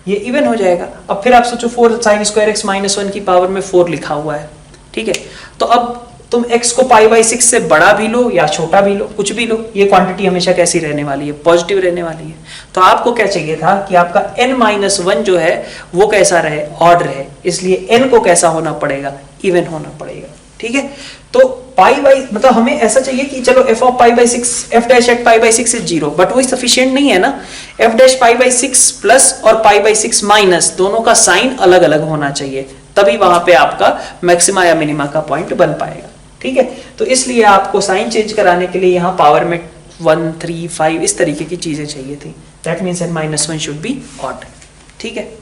[SPEAKER 1] ये इवन हो जाएगा। अब फिर आप सोचो 4 sin स्क्वायर x माइनस 1 की पावर में 4 लिखा हुआ है, ठीक है, तो अब तुम x को पाई बाई 6 से बड़ा भी लो या छोटा भी लो, कुछ भी लो, ये क्वांटिटी हमेशा कैसी रहने वाली है, पॉजिटिव रहने वाली है। तो आपको क्या चाहिए था कि आपका n माइनस 1 जो है वो कैसा रहे, ऑड रहे, इसलिए n को कैसा होना पड़ेगा, इवन होना पड़ेगा, ठीक है। तो पाई बाई मतलब हमें ऐसा चाहिए कि चलो f of pi by 6 f dash at pi by 6 is 0, but वो सफिशिएंट नहीं है ना, f dash pi by 6 plus और पाई बाई 6 माइनस दोनों का साइन अलग अलग होना चाहिए, तभी वहां पे आपका मैक्सिमा या मिनिमा का पॉइंट बन पाएगा, ठीक है। तो इसलिए आपको साइन चेंज कराने के लिए यहाँ पावर में 1, 3, 5 इस तरीके की चीजें चाहिए थी, that means n minus 1 should be odd, ठीक है।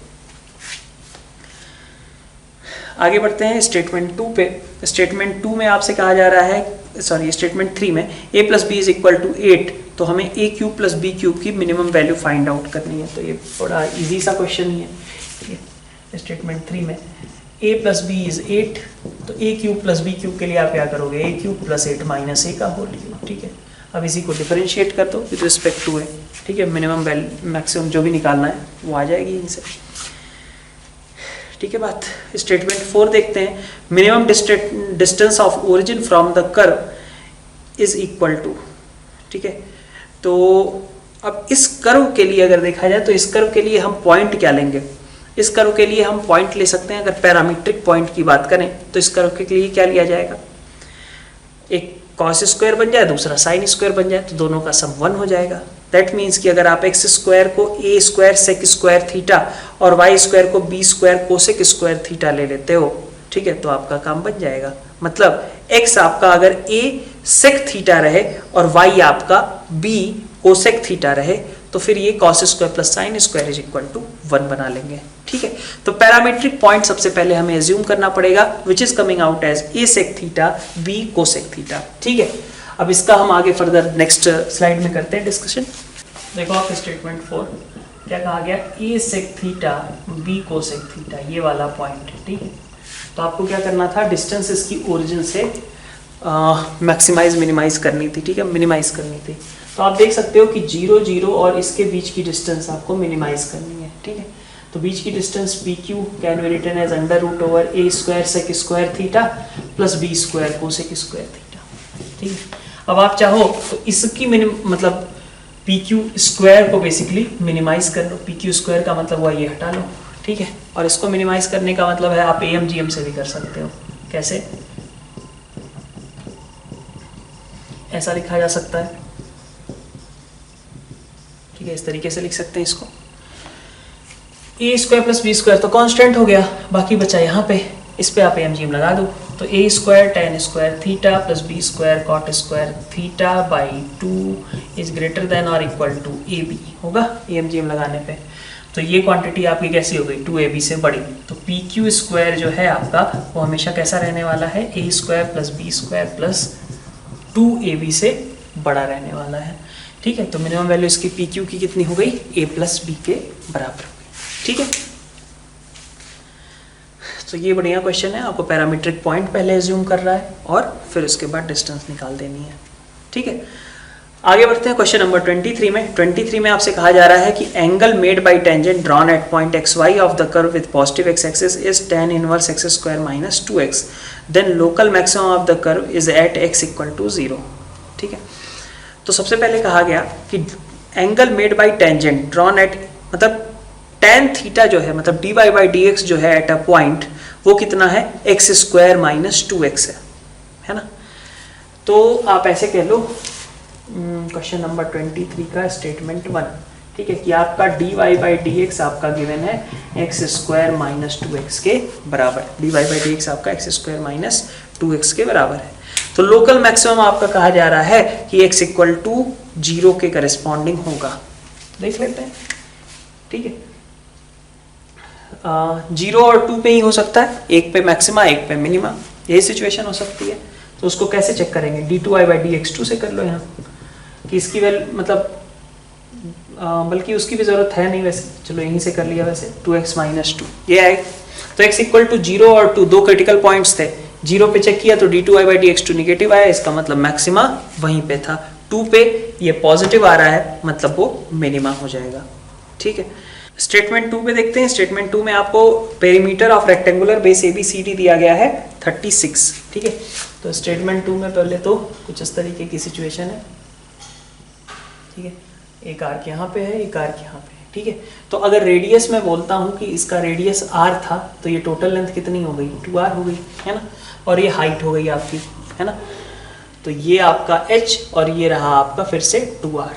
[SPEAKER 1] आगे बढ़ते हैं स्टेटमेंट 2 पे। स्टेटमेंट 2 में आपसे कहा जा रहा है, सॉरी स्टेटमेंट 3 में a plus b is equal to 8, तो हमें a cube plus b cube की मिनिमम वैल्यू फाइंड आउट करनी है। तो ये बड़ा इजी सा क्वेश्चन ही है। स्टेटमेंट 3 में a प्लस बी इज 8, तो a cube plus b cube के लिए आप क्या करोगे, a cube plus 8 minus a का होल क्यूब, ठीक है। अब इसी को डिफरेंशिएट कर दो विद रिस्पेक्ट टू a, ठीक है, मिनिमम वैल्यू मैक्सिमम जो भी निकालना है वो आ जाएगी इनसे, ठीक है बात। स्टेटमेंट 4 देखते हैं। Minimum distance of origin from the curve is equal to, ठीक है। तो अब इस कर्व के लिए अगर देखा जाए तो इस कर्व के लिए हम पॉइंट क्या लेंगे, इस कर्व के लिए हम पॉइंट ले सकते हैं, अगर पैरामीट्रिक पॉइंट की बात करें तो इस कर्व के लिए क्या लिया जाएगा, एक कॉस स्क्वायर बन जाए दूसरा साइन स्क्वायर बन जाए, तो दोनों का सम 1 हो जाएगा। दैट मीन्स कि अगर आप एक्स स्क्वायर को a square sec square theta और वाई स्क्वायर को b square cosec square theta ले लेते हो, ठीक है, तो आपका काम बन जाएगा। मतलब एक्स आपका अगर ए सेक थीटा रहे और वाई आपका बी कोसेक थीटा रहे, तो फिर ये cos square plus sine square is equal to 1 बना लेंगे, ठीक है। तो पैरामीट्रिक पॉइंट सबसे पहले हमें एज्यूम करना पड़ेगा, which is coming out as a sec theta B cosec theta, ठीक है। अब इसका हम आगे फर्दर नेक्स्ट स्लाइड में करते हैं डिस्कशन। देखो आप स्टेटमेंट 4 क्या कहा गया, A sec theta B cosec theta, ये वाला पॉइंट, ठीक है। तो आपको क्या करना था, डिस्टेंस इसकी ओरिजिन से मैक्सिमाइज मिनिमाइज करनी थी, ठीक है, मिनिमाइज करनी थी। तो आप देख सकते हो कि 0, 0 और इसके बीच की डिस्टेंस आपको मिनिमाइज करनी है, ठीक है। तो बीच की distance p q can be written as under root over a square sec square theta plus B square cosec square theta, ठीक है। अब आप चाहो तो इसकी मतलब पी क्यू स्क्वायर को बेसिकली मिनिमाइज कर लो, पी क्यू स्क्वायर का मतलब हुआ ये हटा लो, ठीक है। और इसको मिनिमाइज करने का मतलब है आप AMGM से भी कर सकते हो, कैसे, ऐसा लिखा जा सकता है, ठीक है, इस तरीके से लिख सकते हैं इसको, ए स्क्वायर प्लस बी स्क्वायर तो कांस्टेंट हो गया, बाकी बचा यहाँ पे, इस पे आप AMGM लगा दो, तो A square tan square theta plus B square cot square theta by 2 is greater than और इक्वल टू AB होगा AMGM लगाने पे। तो ये क्वांटिटी आपकी कैसी हो गई, 2AB से बड़ी, तो पी क्यू स्क्वायर जो है आपका वो हमेशा कैसा रहने वाला है, A square plus B square plus 2AB से बड़ा रहने वाला है, ठीक है। तो मिनिमम वैल्यू इसकी पी क्यू की कितनी हो गई, A प्लस बी के बराबर हो गई, ठीक है। तो ये बढ़िया क्वेश्चन है, आपको पैरामीट्रिक पॉइंट पहले एज्यूम कर रहा है और फिर उसके बाद डिस्टेंस निकाल देनी है, ठीक है। आगे बढ़ते हैं क्वेश्चन नंबर 23 में। 23 में आपसे कहा जा रहा है कि angle made by tangent drawn at point xy of the curve with positive x axis is tan inverse x square minus 2x, then local maximum of the curve is at x equal to 0, ठीक है। तो सबसे पहले कहा गया कि angle made by tangent drawn at, मतलब tan theta जो है, मतलब dy बाई dx जो है एट अ पॉइंट, वो कितना है, x स्क्वायर माइनस 2x है ना। तो आप ऐसे कह लो क्वेश्चन नंबर 23 का स्टेटमेंट 1, ठीक है, कि आपका dy बाई dx आपका गिवन है x स्क्वायर माइनस 2x के बराबर, dy बाई dx आपका x स्क्वायर माइनस 2x के बराबर है। तो लोकल मैक्सिमम आपका कहा जा रहा है कि x इक्वल टू 0 के करस्पॉन्डिंग होगा। देख लेते हैं, ठीक है। 0 और 2 पे ही हो सकता है, एक पे मैक्सिमा एक पे मिनिमा, यही सिचुएशन हो सकती है। तो उसको कैसे चेक करेंगे, d2i/dx2 से कर लो यहाँ, कि इसकी वैल्यू मतलब बल्कि उसकी भी जरूरत है नहीं वैसे, चलो यहीं से कर लिया वैसे, 2x - 2 ये आए। तो x इक्वल टू 0 और 2 दो क्रिटिकल पॉइंट्स थे, 0 पे चेक किया तो d2i/dx2 निगेटिव आया, इसका मतलब मैक्सिमा वहीं पे था। 2 पे ये पॉजिटिव आ रहा है, मतलब वो मिनिमा हो जाएगा, ठीक है। स्टेटमेंट 2 पे देखते हैं। स्टेटमेंट 2 में आपको perimeter of rectangular base ABCD दिया गया है 36, ठीक है। तो स्टेटमेंट 2 में पहले तो कुछ इस तरीके की सिचुएशन है, ठीक है। एक आर्क यहाँ पे है, एक आर्क यहाँ पे है, ठीक है। तो अगर रेडियस में बोलता हूँ कि इसका रेडियस r था, तो ये टोटल लेंथ कितनी हो गई, 2r हो गई, है ना। और ये हाइट हो गई आपकी, है ना। तो ये आपका h और ये रहा आपका फिर से 2r।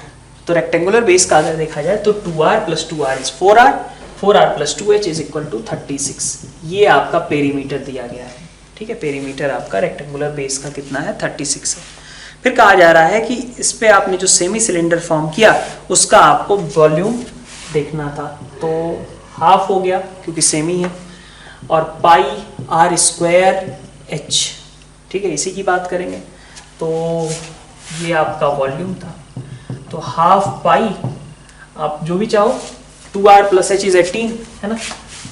[SPEAKER 1] तो रेक्टेंगुलर बेस का अगर देखा जाए तो 2r + 2r is 4r, 4r + 2h is equal to 36। ये आपका पेरीमीटर दिया गया है, ठीक है। पेरीमीटर आपका रेक्टेंगुलर बेस का कितना है, 36 है। फिर कहा जा रहा है कि इस पे आपने जो सेमी सिलेंडर फॉर्म किया उसका आपको वॉल्यूम देखना था, तो हाफ हो गया क्योंकि सेमी है, और πr²h, ठीक है, इसी की बात करेंगे। तो ये आपका वॉल्यूम था, तो हाफ पाई, आप जो भी चाहो, 2r + h इज 18, है ना।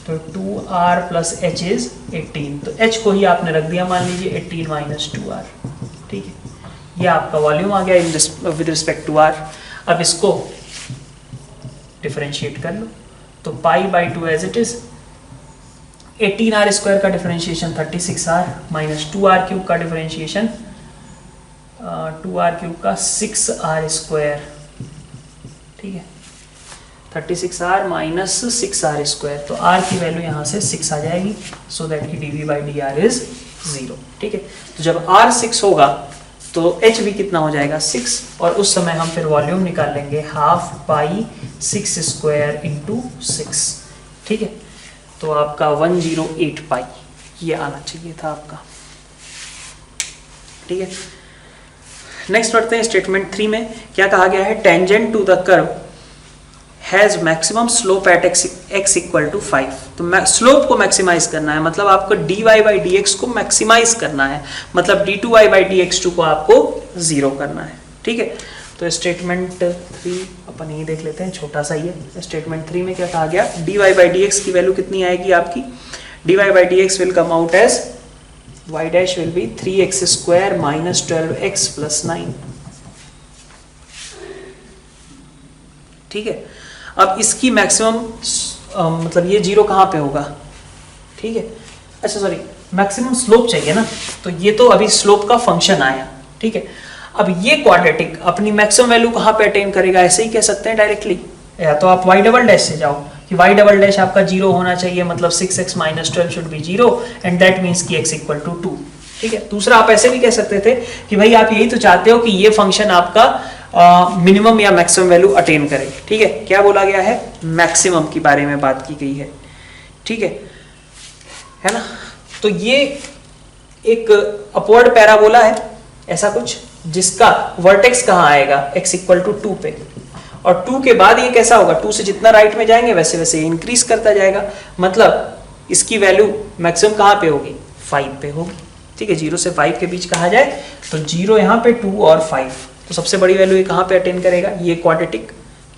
[SPEAKER 1] तो 2r + h इज 18, तो h को ही आपने रख दिया, मान लीजिए 18 - 2r, ठीक है। ये आपका वॉल्यूम आ गया विद रिस्पेक्ट टू r। अब इसको डिफरेंशिएट कर लो, तो π/2 एज इट इज, 18r² का डिफरेंशिएशन 36r - 2r³ का डिफरेंशिएशन 2r³ का 6r², ठीक है। 36r - 6r², तो r की वैल्यू यहाँ से 6 आ जाएगी, सो दैट की dv/dr इज 0, ठीक है। तो जब r 6 होगा तो h भी कितना हो जाएगा, 6, और उस समय हम फिर वॉल्यूम निकाल लेंगे, ½ π 6² × 6, ठीक है। तो आपका 108 पाई ये आना चाहिए था आपका, ठीक है। नेक्स्ट पढ़ते हैं स्टेटमेंट 3 में क्या कहा गया है, tangent to the curve has maximum slope at x equal to 5। तो स्लोप को मैक्सिमाइज करना है, मतलब आपको dy/dx को मैक्सिमाइज करना है, मतलब d2y/dx2 को आपको 0 करना है, ठीक है। तो स्टेटमेंट 3 अपन ये देख लेते हैं, छोटा सा ही है। स्टेटमेंट 3 में क्या कहा गया, dy/dx की वैल्यू कितनी आएगी आपकी, dy/dx will come out as y dash will be 3x² - 12x + 9, ठीक है। अब इसकी मैक्सिमम मतलब ये 0 कहाँ पे होगा, ठीक है। अच्छा सॉरी, मैक्सिमम स्लोप चाहिए ना, तो ये तो अभी स्लोप का फंक्शन आया, ठीक है। अब ये क्वाड्रेटिक अपनी मैक्सिमम वैल्यू कहाँ पे अटेन करेगा, ऐसे ही कह सकते हैं डायरेक्टली, या तो आप y" से जाओ कि y" आपका 0 होना चाहिए, मतलब 6x - 12 should be 0 and that means कि x इक्वल टू 2, ठीक है। दूसरा आप ऐसे भी कह सकते थे कि भाई आप यही तो चाहते हो कि ये फंक्शन आपका मिनिमम या मैक्सिमम वैल्यू अटेन करे, ठीक है। क्या बोला गया है, मैक्सिमम के बारे में बात की गई है, ठीक है ना। तो ये एक अपवर्ड पैराबोला है ऐसा कुछ, जिसका वर्टेक्स कहाँ आएगा, x इक्वल टू 2 पे, और 2 के बाद ये कैसा होगा, 2 से जितना राइट में जाएंगे वैसे वैसे इंक्रीज करता जाएगा, मतलब इसकी वैल्यू मैक्सिमम कहाँ पे होगी, 5 पे होगी, ठीक है। 0 से 5 के बीच कहा जाए तो 0 यहाँ पे, 2 और 5, तो सबसे बड़ी वैल्यू ये कहाँ पे अटेन करेगा, ये क्वाड्रेटिक,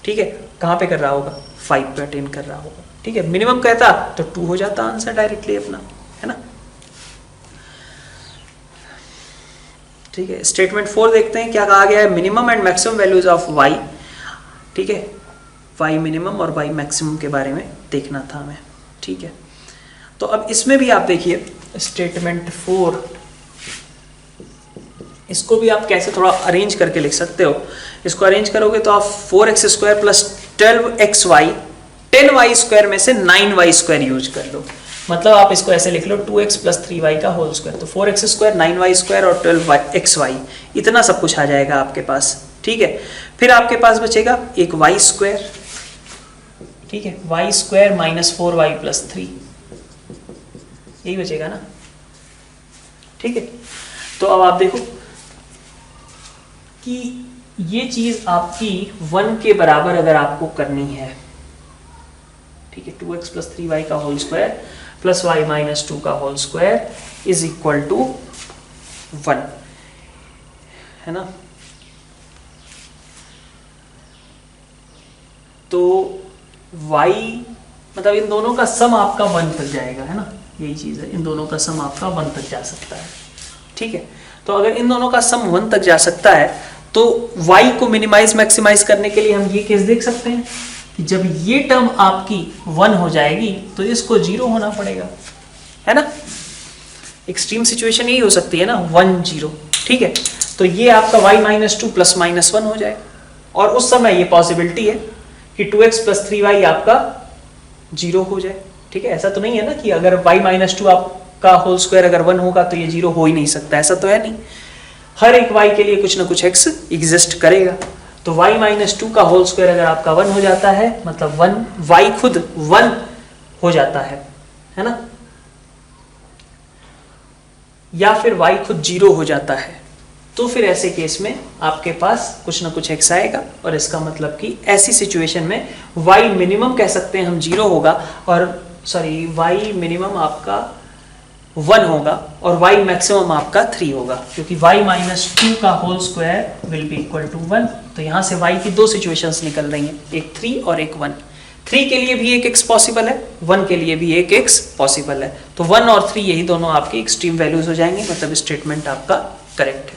[SPEAKER 1] ठीक है, कहाँ पे कर रहा होगा, 5 पे अटेन कर रहा होगा, ठीक है। मिनिमम कहता तो 2 हो जाता आंसर डायरेक्टली अपना, है ना, ठीक है। स्टेटमेंट 4 देखते हैं क्या कहा गया है, minimum and maximum values of y, ठीक है। y मिनिमम और y मैक्सिमम के बारे में देखना था हमें, ठीक है। तो अब इसमें भी आप देखिए स्टेटमेंट 4, इसको भी आप कैसे थोड़ा अरेंज करके लिख सकते हो। इसको अरेंज करोगे तो आप 4x² + 12xy 10y² में से 9y² यूज कर लो, मतलब आप इसको ऐसे लिख लो 2x + 3y का होल स्क्वायर, तो 4x², 9y² और 12xy, इतना सब कुछ आ जाएगा आपके पास, ठीक है। फिर आपके पास बचेगा एक y², ठीक है, y² - 4y + 3, यही बचेगा ना, ठीक है। तो अब आप देखो कि ये चीज आपकी 1 के बराबर अगर आपको करनी है, ठीक है, 2x प्लस 3y का whole square plus y minus 2 का whole square is equal to 1, है ना। तो y मतलब इन दोनों का सम आपका 1 तक जाएगा, है ना, यही चीज है, इन दोनों का सम आपका 1 तक जा सकता है, ठीक है। तो अगर इन दोनों का सम 1 तक जा सकता है तो y को मिनिमाइज मैक्सिमाइज करने के लिए हम ये केस देख सकते हैं कि जब ये टर्म आपकी 1 हो जाएगी तो इसको 0 होना पड़ेगा, है ना। एक्सट्रीम सिचुएशन यही हो सकती है ना, 1 0, ठीक है। तो ये आपका y माइनस 2 प्लस माइनस 1 हो जाएगा, और उस समय ये पॉसिबिलिटी है कि 2x प्लस 3y आपका 0 हो जाए, ठीक है। ऐसा तो नहीं है ना कि अगर y माइनस 2 आपका होल स्क्वायर अगर 1 होगा तो ये 0 हो ही नहीं सकता, ऐसा तो है नहीं। हर एक y के लिए कुछ ना कुछ x एग्जिस्ट करेगा। तो y माइनस 2 का होल स्क्वायर अगर आपका 1 हो जाता है, मतलब 1 y खुद 1 हो जाता है ना, या फिर y खुद 0 हो जाता है, तो फिर ऐसे केस में आपके पास कुछ ना कुछ x आएगा, और इसका मतलब कि ऐसी सिचुएशन में y मिनिमम कह सकते हैं हम 0 होगा, और सॉरी y मिनिमम आपका 1 होगा और y मैक्सिमम आपका 3 होगा, क्योंकि y माइनस 2 का whole square will be equal to 1। तो यहाँ से y की 2 सिचुएशंस निकल रही हैं, एक 3 और एक 1। 3 के लिए भी एक x पॉसिबल है, 1 के लिए भी एक x पॉसिबल है। तो 1 और 3 यही दोनों आपकी एक्सट्रीम वैल्यूज हो जाएंगे, मतलब स्टेटमेंट आपका करेक्ट है।